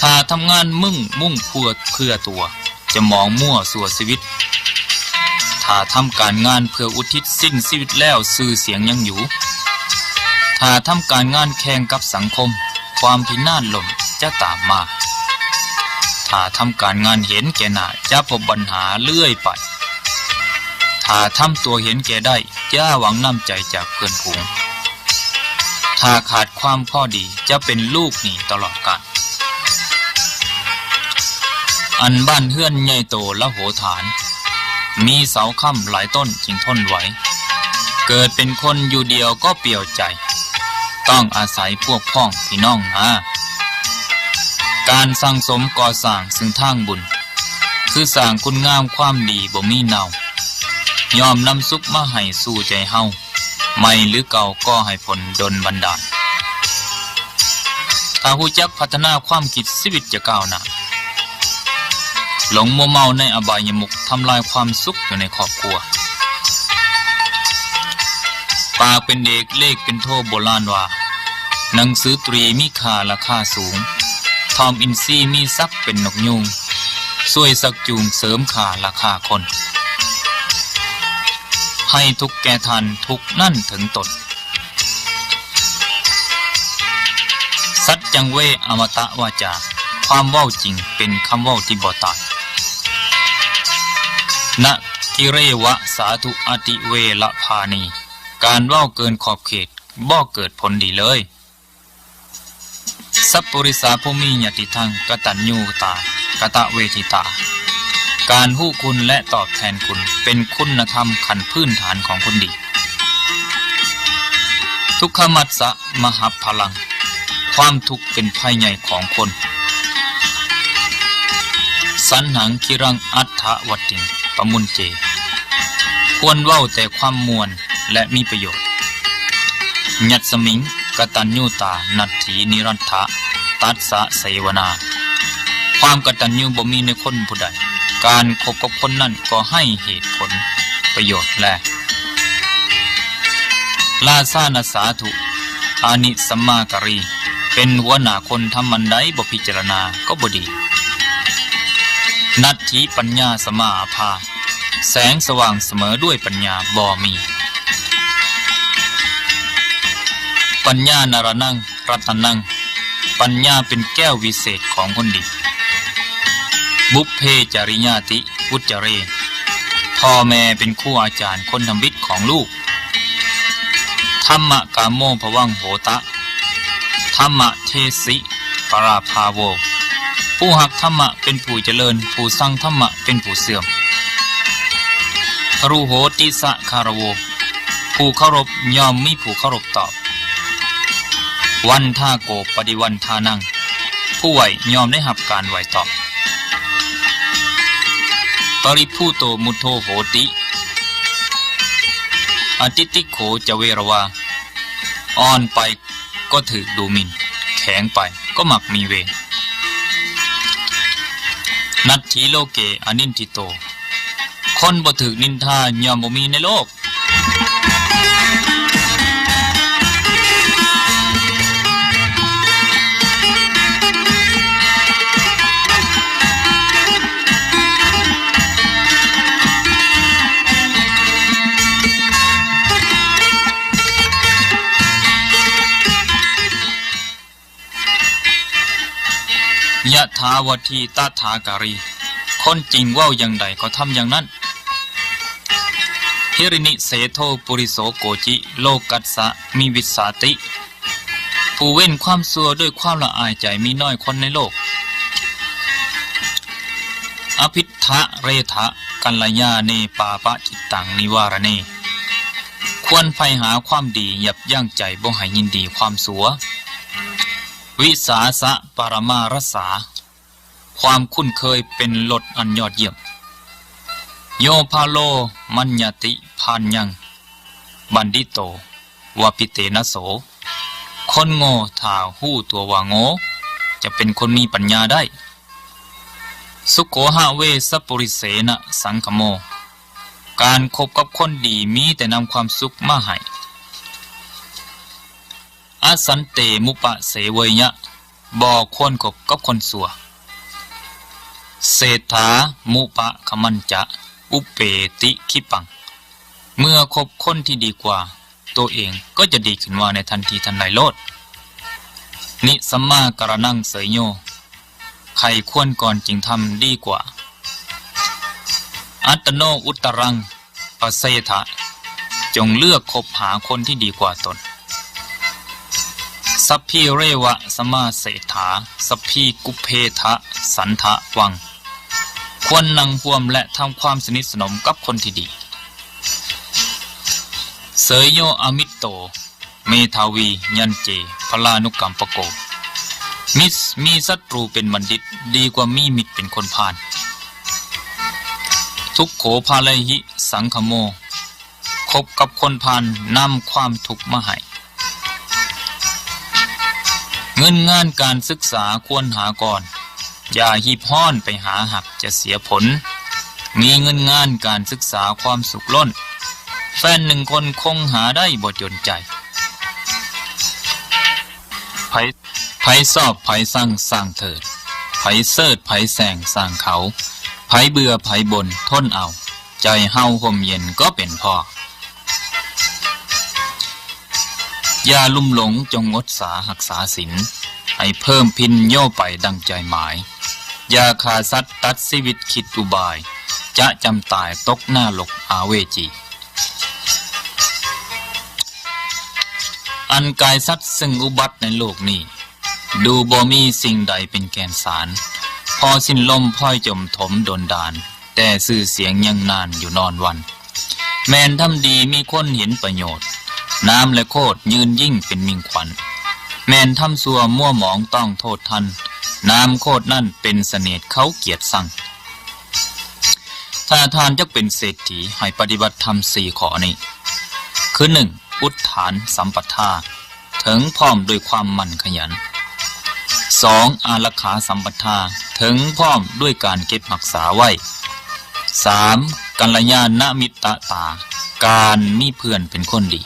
Speaker 1: ถ้าทำงานมุ่งเพื่อตัวจะมองมั่วสั่วชีวิตถ้าทำการงานเพื่ออุทิศสิ้นชีวิตแล้วชื่อเสียงยังอยู่ถ้าทำการงานแข่งกับสังคมความพินาศล่มจะตามมาถ้าทำการงานเห็นแก่หน้าจะพบปัญหาเลื่อยไปถ้าทำตัวเห็นแก่ได้จะหวังน้ำใจจากเพื่อนฝูงถ้าขาดความพอดีจะเป็นลูกหนี้ตลอดกาลอันบ้านเฮือนใหญ่โตและโหฐานมีเสาค้ำหลายต้นจึงทนไหวเกิดเป็นคนอยู่เดียวก็เปลี่ยวใจต้องอาศัยพวกพ้องพี่น้องหาการสร้างสมก่อสร้างซึ่งทางบุญคือสร้างคุณงามความดีบ่มีเน่ายอมนำสุขมาให้สู่ใจเฮาใหม่หรือเก่าก็ให้ผลดลบันดาลถ้าฮู้จักพัฒนาความคิดชีวิตจะก้าวหน้าหลงมัวเมาในอบายมุขทำลายความสุขอยู่ในครอบครัว ปากเป็นเอกเลขเป็นโทโบราณว่าหนังสือตรีมีค่าราคาสูงทอมอินซีมีซักเป็นนกยุงช่วยสักจูงเสริมค่าราคาคนให้ทุกแก่ทันทุกนั่นถึงตนสัจจังเวอมตะวาจาความเว้าจริงเป็นคำเว้าที่บ่ตายนะกิเรวะสาธุอติเวละพานีการเว้าเกินขอบเขตบ่เกิดผลดีเลยสัพปริสาภูมิญาติทังกตัญญูตากตะเวทิตาการฮู้คุณและตอบแทนคุณเป็นคุณธรรมขั้นพื้นฐานของคนดีทุกขมัสสะมหาพลังความทุกข์เป็นภัยใหญ่ของคนสันหังคิรังอัฏฐวัตติงปมุนเจควรเว้าแต่ความมวลและมีประโยชน์ญัตสมิงกตัญญูตานัตถีนิรันทะตัสสะเสวนาความกตัญญูบ่มีในคนผู้ใดการคบกับคนนั้นก็ให้เหตุผลประโยชน์และลาสานาสาธุอานิสัมมาการีเป็นหัวหน้าคนทำมันใดบ่พิจารณาก็บ่ดีนัตถิปัญญาสมาภาแสงสว่างเสมอด้วยปัญญาบ่มีปัญญานารนังรัตนังปัญญาเป็นแก้ววิเศษของคนดีบุพเพจริยาติวุจเรพ่อแม่เป็นครูอาจารย์คนทำวิทย์ของลูกธรรมกาโมภวังโหตะธรรมเทสิปราภาโวผู้หักธรรมะเป็นผู้เจริญผู้สั่งธรรมะเป็นผู้เสื่อมรูโหติสะคารโวผู้เคารพย่อมมีผู้เคารพตอบวันท่าโกปฏิวันทานังผู้ไหวยอมได้หับการไหวตอบปริภูโตมุโทโหติอติติโขจะเวรวาอ่อนไปก็ถือดูหมิ่นแข็งไปก็มักมีเวรนัตถิโลเกอนินทิโตคนบ่ถือนินทายอมบ่มีในโลกยะถาวทีตถาการีคนจริงว่าอย่างใดก็ทำอย่างนั้นฮิรินิเสโทปุริโสโกจิโลกัสสะมีวิสาติผู้เว้นความชั่วด้วยความละอายใจมีน้อยคนในโลกอภิทธะเรทะกัลยาเนปาปะจิตตังนิวารเนควรไฟหาความดียับยั้งใจบ่ให้ยินดีความสัววิสาสะปรมารสาความคุ้นเคยเป็นลดอันยอดเยี่ยมโยพาโลมัญญติพานยังบันดิโตวาปิเตนะโสคนโง่ถ้าหู้ตัวว่าโง่จะเป็นคนมีปัญญาได้สุโขหะเวสปุริเสนะสังคโมการคบกับคนดีมีแต่นำความสุขมาให้อาสันเตมุปะเสเวยะบ่ควรคบกับคนสัวเศรษฐามุปะขมันจะอุเปติขิปังเมื่อคบคนที่ดีกว่าตัวเองก็จะดีขึ้นมาในทันทีทันใดโลดนิสัมมาการนังเสยโยใครควรก่อนจึงทำดีกว่าอัตโนอุตรังปเสถะจงเลือกคบหาคนที่ดีกว่าตนสัพพิเรวะสมาเสถาสัพพิกุเพทะสันทะวังควรนั่งร่วมและทำความสนิทสนมกับคนที่ดีเสยโยอมิตโตเมทาวียันเจพลานุกัมปโกมีศัตรูเป็นบัณฑิตดีกว่ามีมิตรเป็นคนพาลทุกโขภาลหิสังคโมคบกับคนพาลนำความทุกข์มาให้เงินงานการศึกษาควรหาก่อนอย่าหีบห้อนไปหาหักจะเสียผลมีเงินงานการศึกษาความสุขล้น แฟน1 คนคงหาได้บ่จนใจไผสอบไผสั่งสร้างเถิดไผเสิร์ชไผแสงสร้างเขาไผเบื่อไผบ่นทนเอาใจเฮาห่มเย็นก็เป็นพออย่าลุ่มหลงจงงดสาหักษาศีลให้เพิ่มพินโย่ไปดังใจหมายอย่าฆ่าสัตว์ตัดชีวิตคิดอุบายจะจำตายตกหน้าหลกอาเวจีอันกายสัตว์ซึ่งอุบัติในโลกนี้ดูบ่มีสิ่งใดเป็นแกนสารพอสิ้นลมพ่อยจมถมโดนดานแต่สื่อเสียงยังนานอยู่นอนวันแมนทำดีมีคนเห็นประโยชน์น้ำและโคตรยืนยิ่งเป็นมิ่งขวัญแมนทำซัวมั่วหมองต้องโทษทันน้ำโคตรนั่นเป็นเสน่ห์เขาเกียรติสั่งถ้าทานจะเป็นเศรษฐีให้ปฏิบัติธรรม4 ข้อนี้คือ 1. อุทธานสัมปทาถึงพร้อมด้วยความมั่นขยัน 2. อารักขาสัมปทาถึงพร้อมด้วยการเก็บรักษาไว้ 3. กัลยาณมิตรตาการมีเพื่อนเป็นคนดี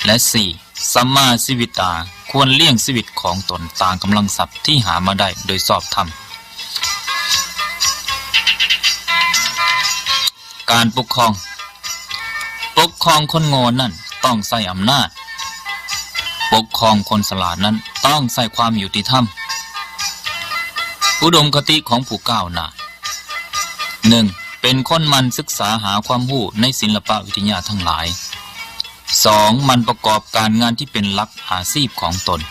Speaker 1: และ 4. สัมมาชีวิตาควรเลี้ยงชีวิตของตนตามกำลังทรัพย์ที่หามาได้โดยชอบธรรมการปกครองคนโง่นั่นต้องใส่อำนาจปกครองคนฉลาดนั้นต้องใส่ความยุติธรรมอุดมคติของผู้ก้าวหน้า 1. เป็นคนมันศึกษาหาความรู้ในศิลปวิทยาทั้งหลาย 2. มันประกอบการงานที่เป็นหลักอาชีพของตน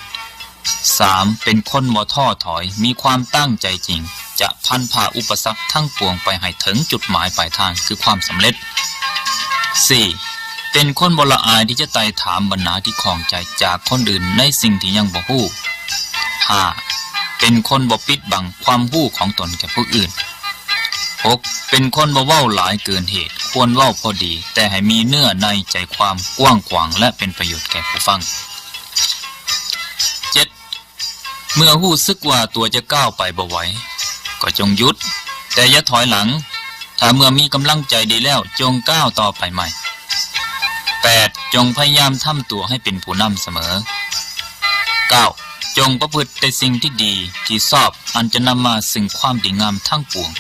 Speaker 1: 3. เป็นคนบ่ท้อถอยมีความตั้งใจจริงจะพันผ่าอุปสรรคทั้งปวงไปให้ถึงจุดหมายปลายทางคือความสำเร็จ 4. เป็นคนบ่ละอายที่จะไต่ถามปัญหาที่ข้องใจจากคนอื่นในสิ่งที่ยังบ่รู้ 5. เป็นคนบ่ปิดบังความรู้ของตนแก่ผู้อื่น 6. เป็นคนบ่เว้าหลายเกินเหตุควรเว้าพอดีแต่ให้มีเนื้อในใจความกว้างขวางและเป็นประโยชน์แก่ผู้ฟัง 7. เมื่อรู้สึกว่าตัวจะก้าวไปบ่ไหวก็จงหยุดแต่อย่าถอยหลังถ้าเมื่อมีกำลังใจดีแล้วจงก้าวต่อไปใหม่ 8. จงพยายามทำตัวให้เป็นผู้นำเสมอ 9. จงประพฤติแต่สิ่งที่ดีที่ชอบอันจะนำมาซึ่งความดีงามทั้งปวง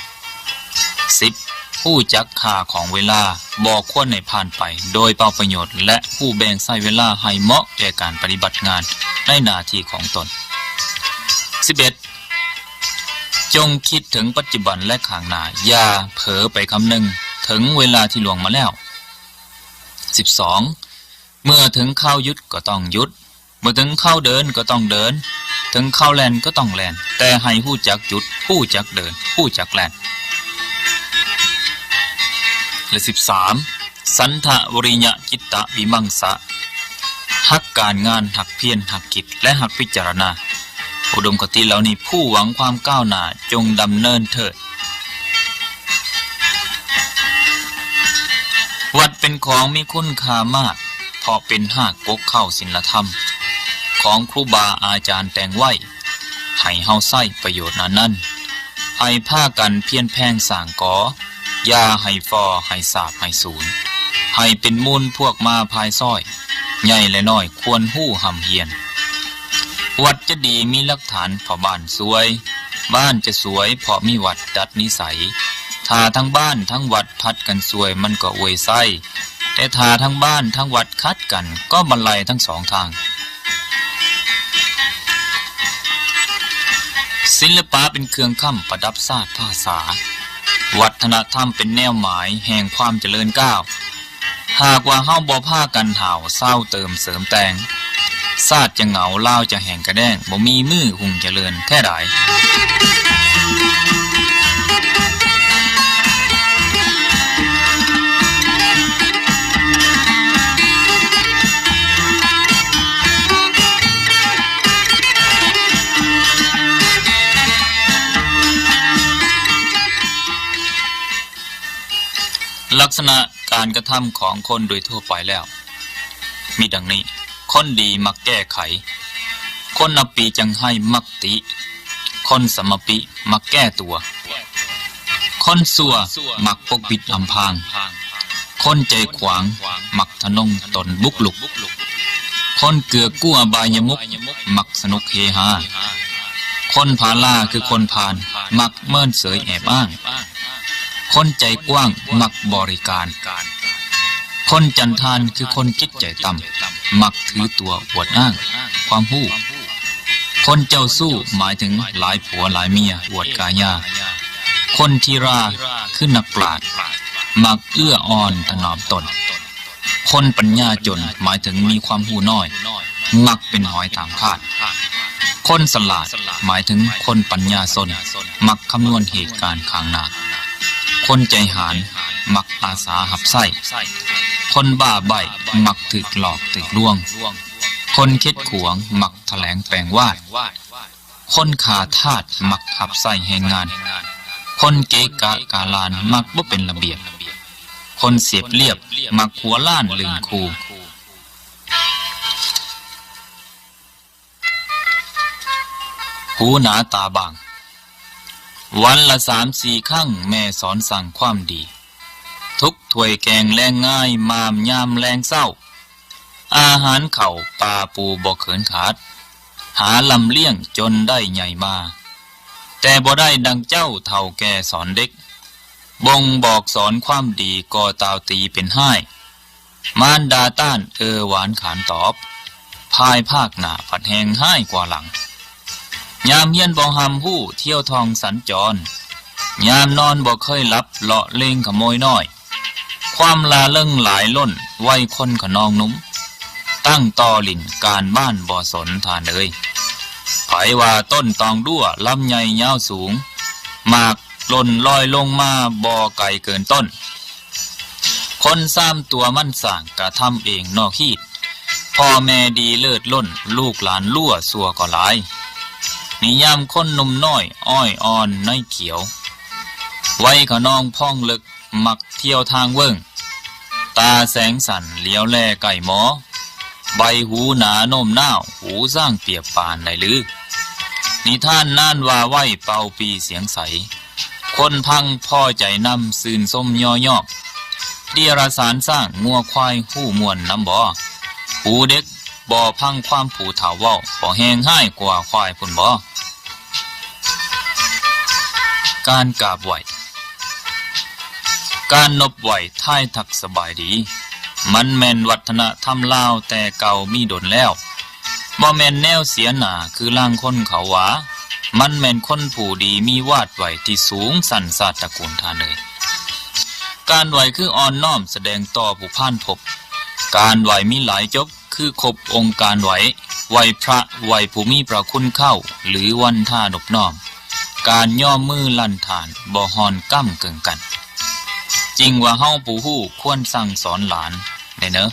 Speaker 1: 10. ผู้จักค่าของเวลาบ่ควรให้ผ่านไปโดยเปล่าประโยชน์และผู้แบ่งใช้เวลาให้เหมาะแก่การปฏิบัติงานในหน้าที่ของตน 11. จงคิดถึงปัจจุบันและข้างหน้าอย่าเผลอไปคำนึงถึงเวลาที่ล่วงมาแล้ว 12. เมื่อถึงข้าวหยุดก็ต้องหยุดเมื่อถึงข้าวเดินก็ต้องเดินถึงข้าวแล่นก็ต้องแล่นแต่ให้ผู้จักหยุดผู้จักเดินผู้จักแล่นและ 13. สันทวริยจิตตวิมังสะหักการงานหักเพียรหักกิจและหักพิจารณาอุดมคติเหล่านี้ผู้หวังความก้าวหน้าจงดำเนินเถิดวัดเป็นของมีคุณค่ามากเพราะเป็นหากปกเข้าศีลธรรมของครูบาอาจารย์แต่งไว้ให้เฮาใช้ประโยชน์นั้นให้พากันเพียรแพงสร้างก่ออย่าให้ฟอให้สาบให้สูญให้เป็นมูลพวกมาภายซ้อยใหญ่และน้อยควรหู้หำเฮียนวัดจะดีมีหลักฐานเพราะบ้านสวยบ้านจะสวยเพราะมีวัดดัดนิสัยถ้าทั้งบ้านทั้งวัดพัดกันสวยมันก็อวยไส้แต่ถ้าทั้งบ้านทั้งวัดคัดกันก็บรรลัยทั้งสองทางศิลปะเป็นเครื่องค้ำประดับศาสตร์ภาษาวัฒนธรรมเป็นแนวหมายแห่งความเจริญก้าวหากว่าเฮาบ่พากันห่าวเศร้าเติมเสริมแต่งศาสตร์จะเหงาเล่าจะแห่งกระแดงบ่มีมือหุ่งเจริญแท้ใด ลักษณะการกระทำของคนโดยทั่วไปแล้วมีดังนี้คนดีมักแก้ไขคนอปีจังให้มักติคนสมปิมักแก้ตัวคนซัวมักปกปิดอำพราง คนใจขวางมักทะนงตนบุกลุกคนเกือกู้อบายมุกมักสนุกเฮฮาคนพาล่าคือคนพาลมักเมินเสยแอบอ้างคนใจกว้างมักบริการคนจันทานคือคนคิดใจต่ำมักถือตัวอวดอ้างความหู้คนเจ้าสู้หมายถึงหลายผัวหลายเมียอวดกายาคนทีราคือนักปราชญ์มักเอื้ออ่อนถนอมตนคนปัญญาจนหมายถึงมีความหูน้อยมักเป็นหอยตามคาดคนสลาดหมายถึงคนปัญญาสนมักคำนวณเหตุการณ์ข้างหน้าคนใจหาญมักอาสาหับไส้คนบ้าใบมักถึกหลอกถึกลวงคนคิดขวงมักแถลงแปลงวาดคนขาทาสมักหับไส้แห่งงานคนเกะกะกาลานมักบ่เป็นระเบียบคนเสียบเรียบมักหัวล้านลืมครูหูหนาตาบางวันละ3-4 ครั้งแม่สอนสั่งความดีทุกถ้วยแกงแรงง่ายมามยามแรงเศร้าอาหารเข่าปลาปูบ่เขินขาดหาลำเลี้ยงจนได้ใหญ่มาแต่บ่ได้ดังเจ้าเฒ่าแก่สอนเด็กบ่งบอกสอนความดีก่อตาวตีเป็นห้ายมารดาต้านหวานขานตอบพายภาคหน้าผัดแหงห้ายกว่าหลังยามเฮียนบ่หำหู้เที่ยวทองสัญจรยามนอนบ่เคยหลับเลาะเล่งขโมยน้อยความลาเลิ่งหลายล้นไว้คนขนองนุ่มตั้งต่อลิ่นการบ้านบ่สนทานเลยไผว่าต้นตองดั้วลำใหญ่ยาวสูงหมากหล่นลอยลงมาบ่ไกลเกินต้นคน3 ตัวมั่นสั่งกระทำเองนอกฮีดพ่อแม่ดีเลิศล้นลูกหลานลั่วสัวก็หลายนิยามคนหนุ่มน้อยอ้อยอ่อนในเขียวไว้ขนองพ่องลึกมักเที่ยวทางเวิ้งตาแสงสันเลี้ยวแลไก่หมอใบหูหนาโน้มน้าวหูสร้างเปียบปานได้ลือนิทานน่านว่าไว้เป่าปีเสียงใสคนพังพ่อใจนำซื่นส้มย่อยอกเดียรสารสร้างงัวควายหู้มวนน้ำบ่อหูเด็กบ่อพังความผูเถาเว้าบ่แหงห้ายกว่าควายพุ่นบ่การกราบไหวการนบไหวท่ายทักสบายดีมันแม่นวัฒนธรรมลาวแต่เก่ามีดนแล้วบ่แม่นแนวเสียหน้าคือล่างคนเขาหวามันแม่นคนผู้ดีมีวาดไหวที่สูงสันสาตระกูลทานเลยการไหวคืออ่อนน้อมแสดงต่อผู้พ่านพบการไหวมีหลายจบคือครบองค์การไหวพระไหวผู้มีพระคุณเข้าหรือวันท่านบน้อมการย่อมือลั่นฐานบ่ฮอนก้ำเกิงกันจริงว่าเฮาผู้ฮู้ควรสั่งสอนหลานได้เนอะ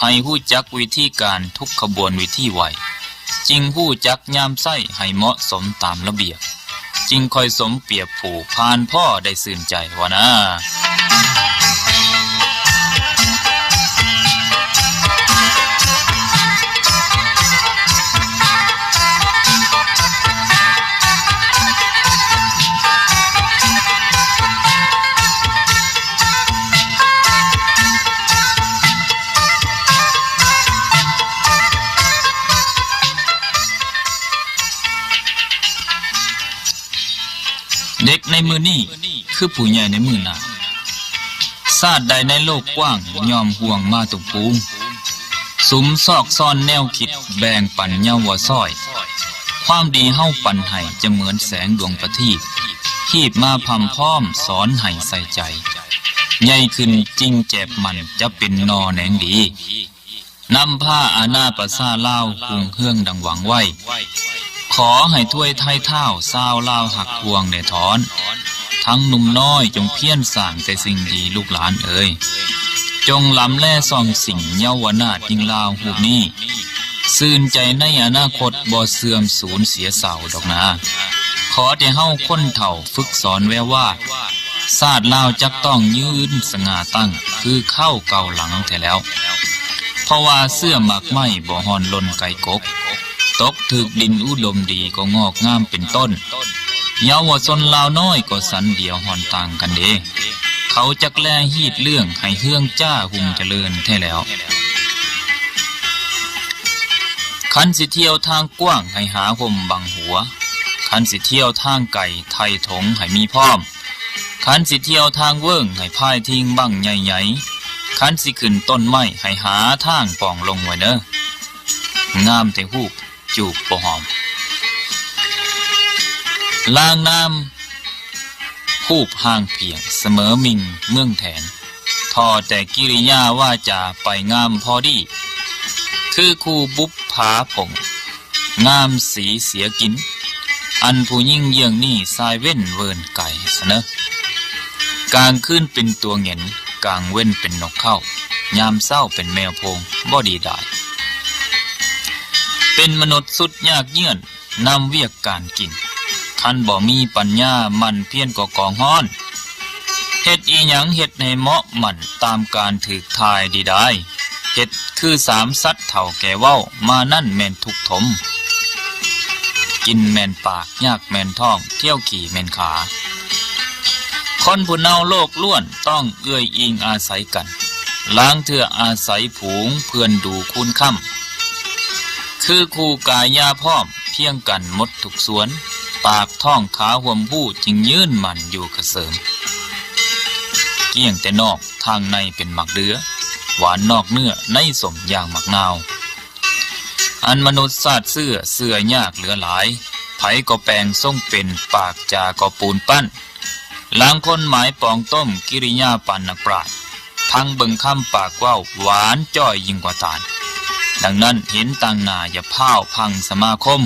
Speaker 1: ให้ฮู้จักวิธีการทุกขบวนวิธีไหวจริงฮู้จักยามไส้ให้เหมาะสมตามระเบียบจริงคอยสมเปรียบผู้พานพ่อได้ซื่นใจว่านะเด็กในมือนี่คือผู้ใหญ่ในมือหน้าศาสตร์ใดในโลกกว้างยอมห่วงมาตุกปูงสุมซอกซ่อนแนวคิดแบ่งปันเยาวซ้อยความดีเฮาปันให้จะเหมือนแสงดวงประทีปขีบมาพำพร้อมสอนให้ใส่ใจใหญ่ขึ้นจริงแจบมันจะเป็นนอแหนงดีนำผ้าอาณาประสาเล่าหุงเฮืองดังหวังไว้ขอให้ถ้วยไทยเท่าซาวลาวหักพวงได้ถอนทั้งหนุ่มน้อยจงเพี้ยนสร้างแต่สิ่งดีลูกหลานเอ๋ยจงล้ำแล่ส่องสิ่งเยาวนาถยิ่งลาวหูนี้ซื่นใจในอนาคตบ่เสื่อมสูญเสียเศร้าดอกนาขอแต่เฮาคนเฒ่าฝึกสอนแววว่าศาสตร์ลาวจักต้องยืนสง่าตั้งคือเข้าเก่าหลังแท้แล้วเพราะว่าเสื้อหมักไหมบ่ฮอนลนไก่กกตกถึกดินอุดมดีก็งอกงามเป็นต้นเยาวชนลาวน้อยก็สันเดียวหอนต่างกันเด้ เขาจักแลฮีดเรื่องให้เฮืองจ้าหุงเจริญแท้แล้วคันสิเที่ยวทางกว้างให้หาห่มบังหัวคันสิเที่ยวทางไก่ไทยถงให้มีพร้อมคันสิเที่ยวทางเวิ้งให้พายทิ้งบังใหญ่ๆคันสิขึ้นต้นไม้ให้หาทางป่องลงไว้เด้องามแต่ฮูบจูบบ่หอมล่างน้ำฮูบห่างเพียงเสมอมิงเมืองแทนทอแต่กิริยาว่าจะไปงามพอดีคือคู่บุปผาผงงามสีเสียกินอันผู้ยิ่งเยี่ยงนี่สายเว้นเวินไก่เสนอกลางคืนเป็นตัวเหงินกลางเว้นเป็นนกเข้ายามเศร้าเป็นแมวโพงบ่ดีได้เป็นมนุษย์สุดยากเยื่อนนำเวียกการกินคันบ่มีปัญญามันเพี้ยนก็กองฮ้อนเฮ็ดอีหยังเฮ็ดให้เหมาะมันตามการถือทายดีได้เฮ็ดคือสามสัตว์เฒ่าแก่เว้ามานั่นแม่นทุกถมกินแม่นปากยากแม่นท้องเที่ยวขี่แม่นขาคนผู้เนาโลกล้วนต้องเอื้อยอิงอาศัยกันล้างเถื่ออาศัยผูงเพื่อนดูคุณค่ำคือคู่กายาพร้อมเพียงกันหมดทุกสวนปากท้องขาห่วมผู้จึงยืนมันอยู่กระเสริมเกี่ยงแต่นอกทางในเป็นหมักเดือหวานนอกเนื้อในสมอย่างหมักนาวอันมนุษย์ศาสตร์เสื้อยากเหลือหลายไผก็แปลงส่งเป็นปากจาก็ปูนปั้นล้างคนหมายปองต้มกิริยาปันนักปราชญ์พังเบิ่งคำปากว่าวหวานจ้อยยิ่งกว่าตาลดังนั้นเห็นต่างหน้าอย่าพ้าวพังสมาคม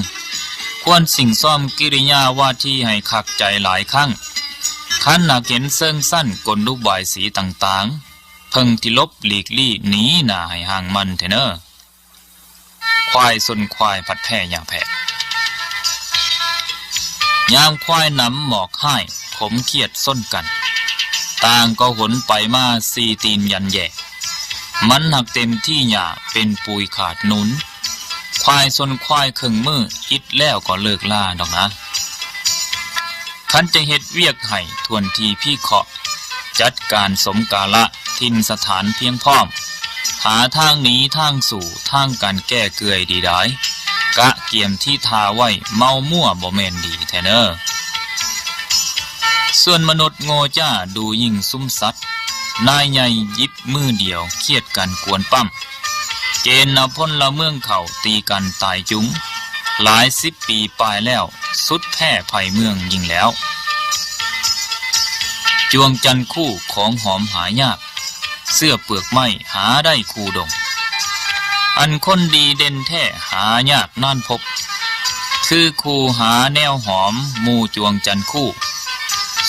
Speaker 1: ควรสิ่งซ่อมกิริยาว่าที่ให้ขักใจหลายครั้งคันหนักเห็นเซิงสั้นกลลูกบายสีต่างๆเพิ่งที่ลบหลีกลี่หนีหน้าให้ห่างมันเถอะเนอควายสนควายพัดแพร่ยาแพะยามควายน้ำหมอกให้ขมเคียดส้นกันต่างก็หนไปมาสีตีนยันแย่มันหักเต็มที่หญ้าเป็นปุยขาดหนุนควายสนควายครึ่งมืออิดแล้วก็เลิกล่าดอกนะคันจะเฮ็ดเวียกให้ทวนทีพี่เคาะจัดการสมกาละทินสถานเพียงพร้อมหาทางหนีทางสู่ทางการแก้เกลื่อยดีได้กะเกียมที่ทาไว้เมามั่วบ่แม่นดีแท้เนอส่วนมนุษย์โง่จ้าดูยิ่งซุ่มสัตว์นายใหญ่ยิบมือเดียวเครียดกันกวนปั้มเกณฑ์นพลละเมืองเขาตีกันตายจุ้งหลาย10 ปีปลายแล้วสุดแพ้ภัยเมืองยิ่งแล้วจวงจันคู่ของหอมหายากเสื้อเปลือกไม้หาได้คู่ดงอันคนดีเด่นแท้หายากนั่นพบคือคู่หาแนวหอมมูจวงจันคู่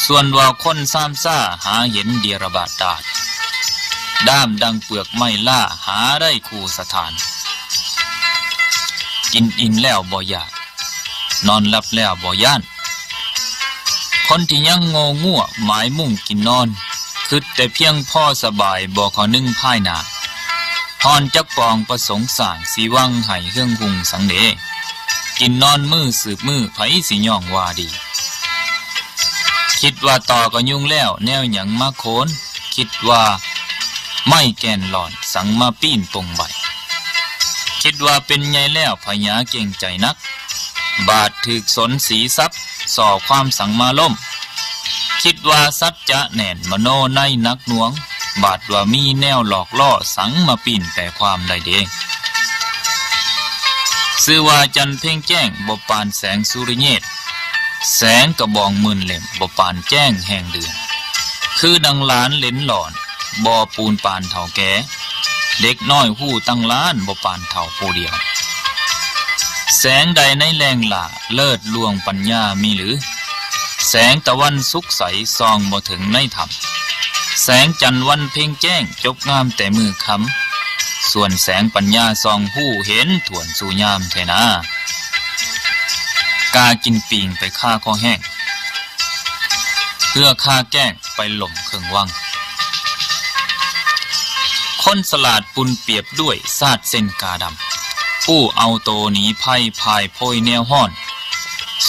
Speaker 1: ส่วนว่าคนซ้ำซ่าหาเห็นเดียรบาดดาดด้ามดังเปลือกไม้ล่าหาได้คู่สถานกินอิ่มแล้วบ่อยากนอนหลับแล้วบ่ย่านคนที่ยังโง่งั่วหมายมุ่งกินนอนคือแต่เพียงพ่อสบายบ่ขอนึ่งพ่ายหนาทอนจักปองประสงค์สร้างสีวังไห้เครื่องหุงสังเดกินนอนมือสืบมือไผสิย่องว่าดีคิดว่าต่อก็ยุ่งแล้วแนวหยังมาโคนคิดว่าไม่แก่นหลอนสังมาปีนปงใบคิดว่าเป็นไงแล้วพญาเก่งใจนักบาดถึกสนสีซับส่อความสังมาล่มคิดว่าสัจจะแน่นมโนในนักหน่วงบาดว่ามีแนวหลอกล่อสังมาปีนแต่ความใดเดซื่อว่าจันเพ่งแจ้งบ่ปานแสงสุริเยศแสงกระบองมื่นเล่มบ่ปานแจ้งแห่งเดือนคือดังล้านเล่นหลอนบ่ปูนปานเท่าแก่เด็กน้อยผู้ตั้งล้านบ่ปานเท่าผู้เดียวแสงใดในแรงหล่าเลิศลวงปัญญามีหรือแสงตะวันสุกใสซองบ่ถึงในธรรมแสงจันทร์วันเพ่งแจ้งจบงามแต่มือคำส่วนแสงปัญญาซองผู้เห็นถ่วนสู่ยามเทนากากินปิงไปฆ่าคอแห้งเพื่อฆ่าแก้งไปหล่มเครื่องวังคนสลาดปุนเปียบด้วยซาดเส้นกาดำผู้เอาโตหนีภัยพายโพยแนวห้อน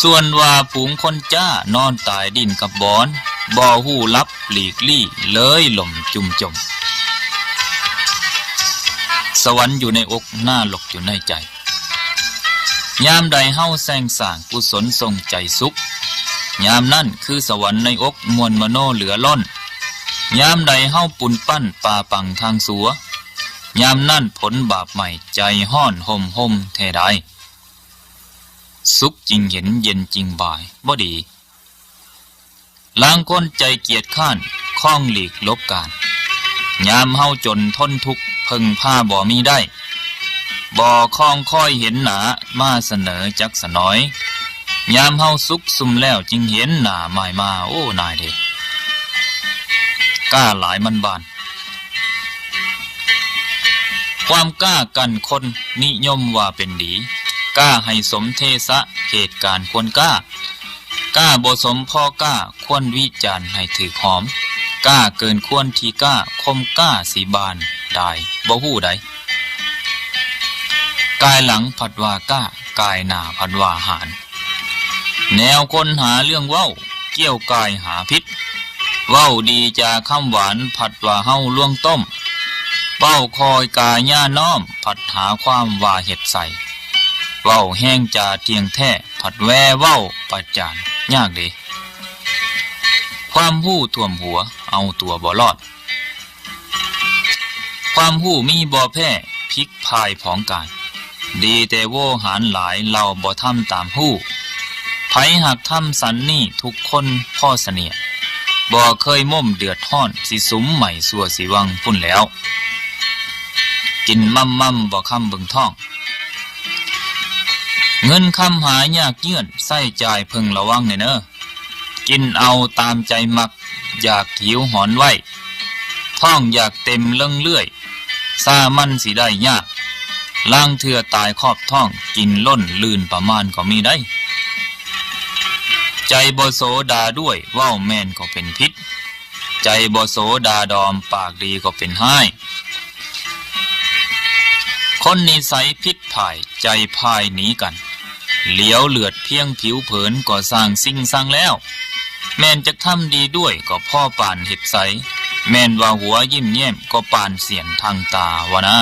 Speaker 1: ส่วนว่าฝูงคนจ้านอนตายดินกับบอน บ่ฮู้ลับหลีกลี่เลยหล่มจุ่มจมสวรรค์อยู่ในอกหน้าหลกอยู่ในใจยามใดเฮาแสงสร้างกุศลทรงใจสุขยามนั่นคือสวรรค์ในอกมวลมโนเหลือล้นยามใดเฮาปุ่นปั้นป่าปังทางสัวยามนั่นผลบาปใหม่ใจห้อนห่มแท้ใดสุขจริงเห็นเย็นจริงบ่ายบ่ดีลางคนใจเกียจข้านข้องหลีกลบการยามเฮาจนทนทุกข์เพิ่งผ้าบ่มีได้บ่คล้องค่อยเห็นหนามาเสนอจักสน้อยยามเฮาสุขซุ่มแล้วจึงเห็นหน้าหมายมาโอ้นายเด้กล้าหลายมันบานความกล้ากันคนนิยมว่าเป็นดีกล้าให้สมเทศะเหตุการณ์ควรกล้ากล้าบ่สมพ่อกล้าควรวิจารณ์ให้ถือหอมกล้าเกินควรที่กล้าคมกล้าสีบานได้บ่ฮู้ใดกายหลังผัดว่ากล้ากายหน้าผัดว่าหารแนวคนหาเรื่องเว้าเกี่ยวกายหาพิษเว้าดีจาคำหวานผัดว่าเฮาล่วงต้มเว้าคอยกายย่าน้อมผัดหาความว่าเห็ดใส่เว้าแห้งจาเทียงแท้ผัดแวเว้าปัจจานยากเด้ความหู้ท่วมหัวเอาตัวบ่รอดความหู้มีบ่แพ้พลิกพายผองกายดีแต่โวหารหลายเราบ่ทำตามหู้ไผหักทำสันนี่ทุกคนพ่อเสนียบ่เคยม่มเดือดห้อนสิสุมใหม่สัวสิวังพุ่นแล้วกินมั่มบ่คำเบิ่งท้องเงินคำหายากเยื่อนใส่จ่ายเพิ่งระวังเนอะกินเอาตามใจมักอยากหิวหอนไว้ท้องอยากเต็มเลื่องเลื่อยซามันสิได้ยากล่างเถื่อตายครอบท้องกินล้นลื่นประมาณก็มีได้ใจบ่โสดาด้วยว่าวแม่นก็เป็นพิษใจบ่โสดาดอมปากดีก็เป็นห้ายคนนิสัยพิษภายใจพายหนีกันเหลียวเลือดเพียงผิวเผินก็สร้างสิ่งสร้างแล้วแม่นจะทำดีด้วยก็พ่อป่านเห็ดใสแม่นว่าหัวยิ้มแย้มก็ป่านเสียนทางตาวะนะ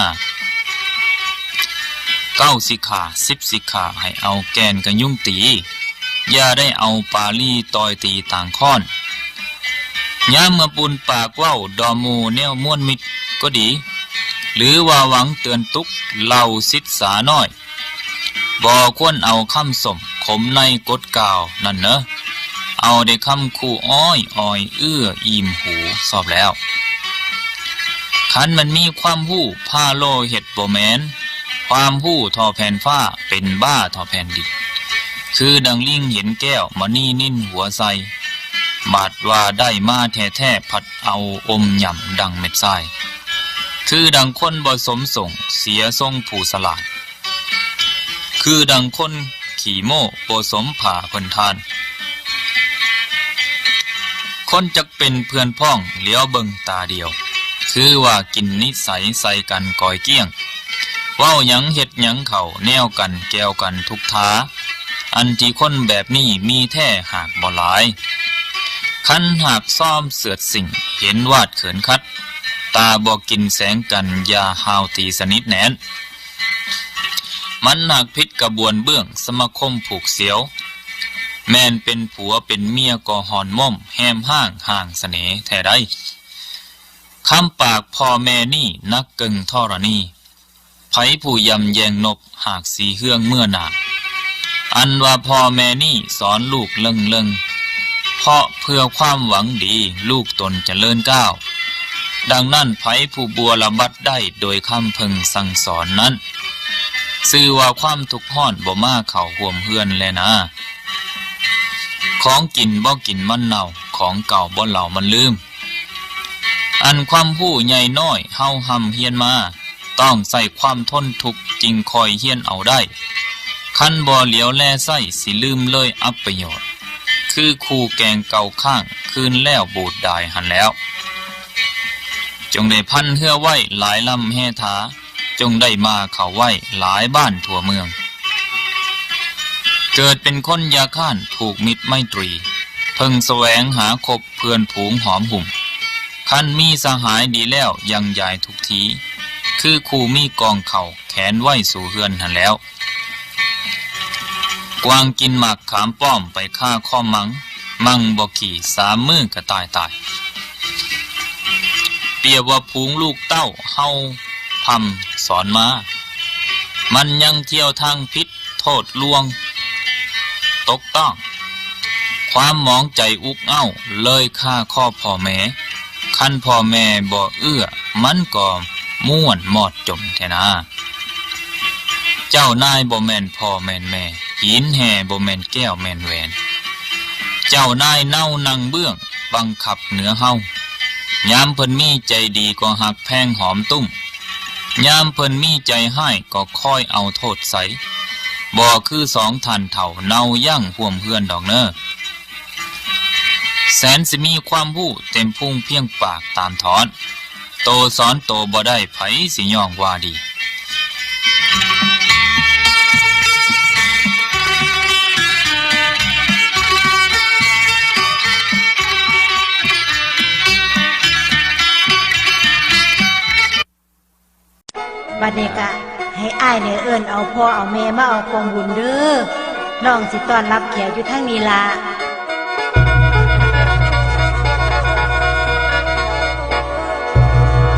Speaker 1: 9 สิกขา10 สิกขาให้เอาแกนกระยุ่งตีอย่าได้เอาปาลี่ต่อยตีต่างค้อนยามเมื่อปุนปากเว้าดอมูแนวม้วนมิดก็ดีหรือว่าหวังเตือนตุกเล่าศิษสาน้อยบ่ควรเอาคำสมขมในกดกาวนั่นเนอะเอาได้คำคู่อ้อยอิ่มหูสอบแล้วคันมันมีความหู้ผ้าโลเห็ดบ่แมนความหู้ทอแผ่นฟ้าเป็นบ้าทอแผ่นดินคือดังลิงเห็นแก้วมานี่นิ่นหัวใสบาดว่าได้มาแท้ผัดเอาอมหย่ำดังเม็ดทรายคือดังคนบ่สมส่งเสียทรงผู้สลาดคือดังคนขี่โม่บ่สมผ่าเพิ่นทานคนจักเป็นเพื่อนพ้องเหลียวเบิ่งตาเดียวคือว่ากินนิสัยใส่กันก่อยเกี้ยงเว้าหยังเฮ็ดหยังเข่าแนวกันแก้วกันทุกท้าอันที่คนแบบนี้มีแท้หากบ่หลายคันหากซ่อมเสือดสิ่งเห็นวาดเขินคัดตาบอกกินแสงกันยาหาวตีสนิทแหนนมันหากพิษกระบวนเบื้องสมาคมผูกเสียวแม่นเป็นผัวเป็นเมียก็หอนม่อมแหมห่างเสน่ห์แท้ได้คำปากพ่อแม่นี่นักเกิงทรณีไผผู้ยำแยงนบหากสีเฮืองเมื่อหนาอันว่าพ่อแม่นี่สอนลูกเลิงเพราะเพื่อความหวังดีลูกตนจะเลินก้าวดังนั้นไผผู้บัวระบัดได้โดยคำเพึงสั่งสอนนั้นซื่อว่าความทุกข์ห้อนบ่มาเข่าห่วมเฮือนแลนะของกินบ่กินมันเน่าของเก่าบ่เหล่ามันลืมอันความผู้ใหญ่น้อยเฮาหำเฮียนมาต้องใส่ความทนทุกข์จริงคอยเฮียนเอาได้คันบ่เหลียวแลไส้สิลืมเลยอัปประโยชน์คือคู่แกงเก่าข้างคืนแล้วบูดดายหันแล้วจงได้พันเฮือไว้หลายลำแห่ถาจงได้มาเข้าไว้หลายบ้านทั่วเมืองเกิดเป็นคนยาข้านผูกมิตรไมตรี เพิ่งแสวงหาคบเพื่อนผูงหอมหุ่มคันมีสหายดีแล้วยังใหญ่ทุกทีคือคู่มีกองเข่าแขนไว้สู่เฮือนหันแล้วกวางกินหมากขามป้อมไปฆ่าข้อมังบ่ขี่3 มื้อก็ตายเปรียบว่าผูงลูกเต้าเฮาพำสอนมามันยังเที่ยวทางพิษโทษลวงตกต้องความหมองใจอุกเอ้าเลยฆ่าข้อพ่อแม่คันพ่อแม่บ่เอื้อมันก็ม่วนหมอดจมแท้นาเจ้านายบ่แม่นพ่อแม่นแม่หินแห่บ่แม่นแก้วแม่นแหวนเจ้านายเน่านังเบื้องบังคับเหนือเฮายามเพิ่นมีใจดีก็หักแพงหอมตุ้มยามเพิ่นมีใจให้ก็ค่อยเอาโทษใส่บ่คือ2 ท่านเฒ่าเนาย่างห่วมเพื่อนดอกเน้อแสนสิมีความรู้เต็มพุงเพียงปากตามถอนโตสอนโตบ่ได้ไผสิย่องว่าดี
Speaker 2: บัดนี้กะให้อ้ายเนี่ยเอิ้นเอาพ่อเอาแม่มาเอากองบุญเด้อน้องสิต้อนรับแขกอยู่ทางนี้ล่ะ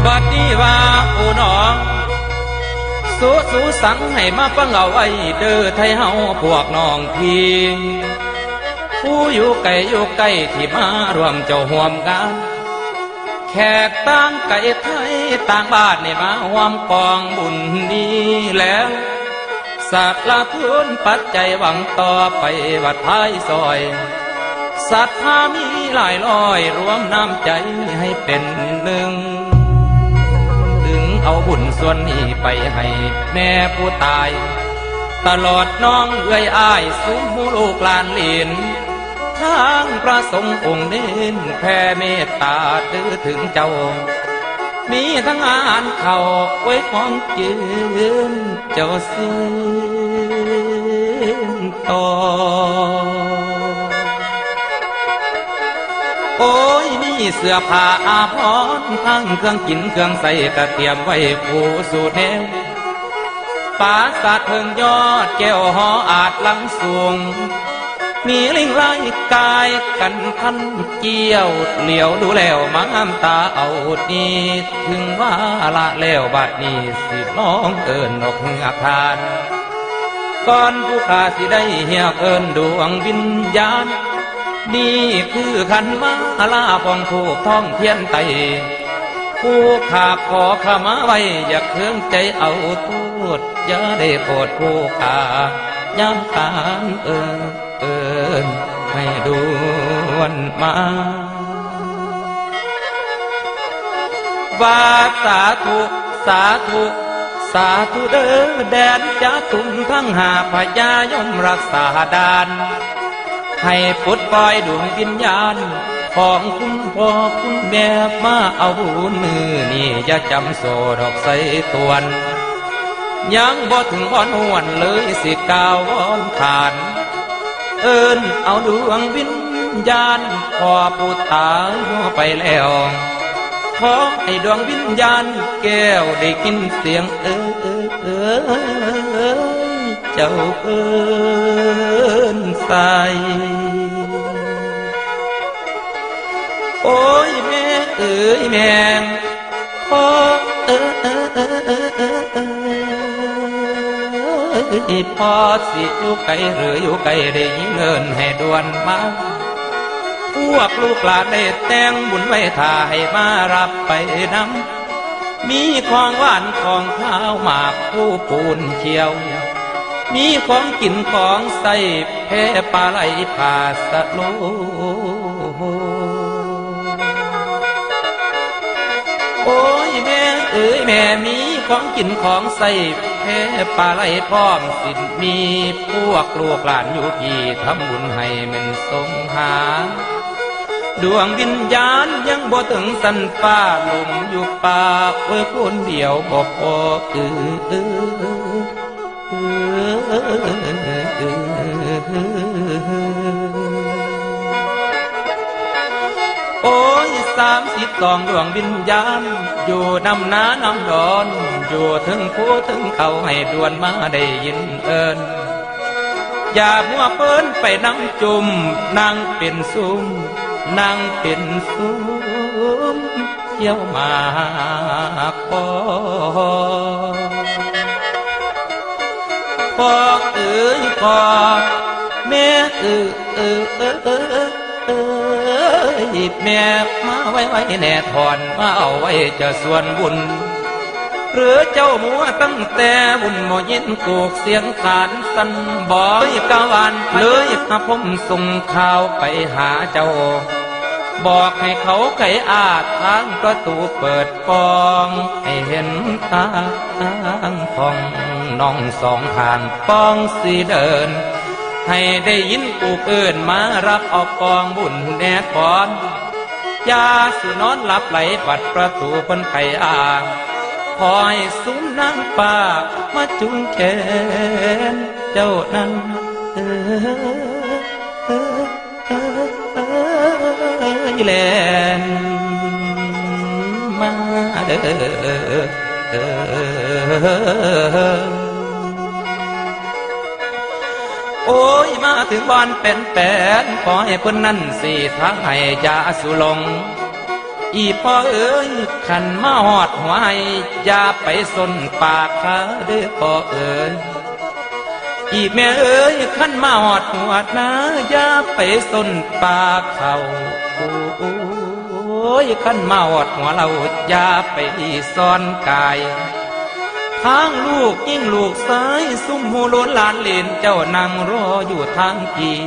Speaker 3: บัดนี้ว่าโอ้น้องสู้สังให้มาฟังเอาไว้เด้อไทยเฮาพวกน้องพี่ผู้อยู่ไกลที่มารวมเจ้าห่วมกันแขกต่างไก่ไทยต่างบ้านนี่มาห่วมกองบุญนี้แล้วสัตว์ละทุนปัจจัยหวังต่อไปวัดท้ายซอยศรัทธามีหลายร้อยรวมน้ำใจให้เป็นหนึ่งถึงเอาบุญส่วนนี้ไปให้แม่ผู้ตายตลอดน้องเอื้อยอ้ายซุ้มลูกหลานเหลนทางพระสงฆ์องค์เน้นแผ่เมตตาตื้อถึงเจ้ามีทั้งอาหารข้าวไว้ของกินเจ้าสิ้นต่อโอ้ยมีเสื้อผ้าอาภรณ์ทั้งเครื่องกินเครื่องใส่กระเตรียมไว้ผู้สู่แนวปราสาทเพิงยอดแก้วหออาจลังสูงมีลิงไล่กายกันพันเกี่ยวเหลียวดูแล้วมามตาเอาดีถึงว่าละแล้วบัดนี้สิน้องเอิญนกเงือกทานก่อนผู้ข้าสิได้เหียกเอิญดวงวิญญาณนี่คือขันมาลาปองถูกท้องเทียนไตผู้ข้าขอขมาไว้อย่าเครื่องใจเอาทูดอย่าได้โปรดผู้ข้าย้ำตามเอิญให้ด่วนมาว่าสาธุสาธุสาธุเด้อแดนจะตุ่มทั้งหาพญายมรักษาดานให้ปลดปล่อยดวงวิญญาณของคุณพ่อคุณแม่มาเอาบุญมือนี่อย่าจำโซดอกใส่ตวนยังบ่ถึงอ่อนหวนเลยสิกาววอนขานเอิญเอาดวงวิญญาณพอผู้ตายไปแล้วขอให้ดวงวิญญาณแก้วได้กินเสียงเจ้าเอิญใส่โอ้ยแม่เอ๋ยแม่พ่อพ่อสิอยู่ไกลหรืออยู่ไกลได้ยินเงินให้ด่วนมาพวกลูกหลานได้แต่งบุญไว้ท่าให้มารับไปนำมีของหวานของข้าวหมากผู้ปูนเขียวมีของกินของใส่แพปลาไหลผาสะโลโอ้ยแม่เอ๋ยแม่มีของกินของใส่แพปลาไหลพร้อมสินมีพวกลูกหลานอยู่พี่ทำบุญให้มันทรงหาดวงวิญญาณยังบ่ถึงสันฟ้าลมอยู่ป่าไว้คนเดียวบ่พอ 32ดวงวิญญาณอยู่นำน้านำดอนอยู่ถึงผู้ถึงเขาให้ด่วนมาได้ยินเอิญอย่ามัวเปิ้นไปนั่งจุ่มนั่งเป็นซุ้มนั่งเป็นซุ้มเที่ยวมาพอพอพอแม่แม่มาไว้แน่ถอนมาเอาไว้จะส่วนบุญหรือเจ้ามัวตั้งแต่บุญหมอยินกูกเสียงขานสันบ่อยกะวานเลยพระผมส่งข่าวไปหาเจ้าบอกให้เขาไขอาดทางประตูเปิดปองให้เห็นทางของน้องสองทางป้องสีเดินให้ได้ยินกูเอิ้นมารับเอากองบุญแน่ก่อนยาสุนอนหลับไหลปัดประตูเพิ่นไขอาดคอยซุ้มนางป่ามาจุงแขนเจ้านั้นแลนมาเด้อโอ้ยมาถึงวันเป็นแปนขอให้เพิ่นนั่นสิทางให้ยาสุลงอีพ่อเอ้ยขันมาหอดหัวให้อย่าไปสนปากขาเด้อพ่อเอ้ยอีแม่เอ้ยขันมาหอดหัวนะอย่าไปสนปากเขาโอ้ยขันมาหอดหัวเราอย่าไปซ่อนกายทางลูกยิ่งลูกซ้ายซุ่มหูล้นลานเลนเจ้านั่งรออยู่ทางพี่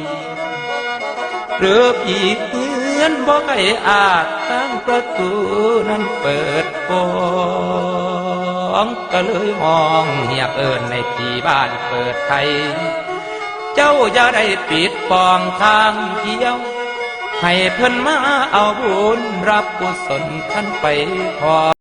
Speaker 3: หรือพี่เพื่อนบอกไอ้อาจทางประตูนั้นเปิดฟองก็เลยมองอยากเอิญในที่บ้านเปิดไทยเจ้าอย่าได้ปิดปองทางเที่ยวให้เพิ่นมาเอาบุญรับกุศลท่านไปพอ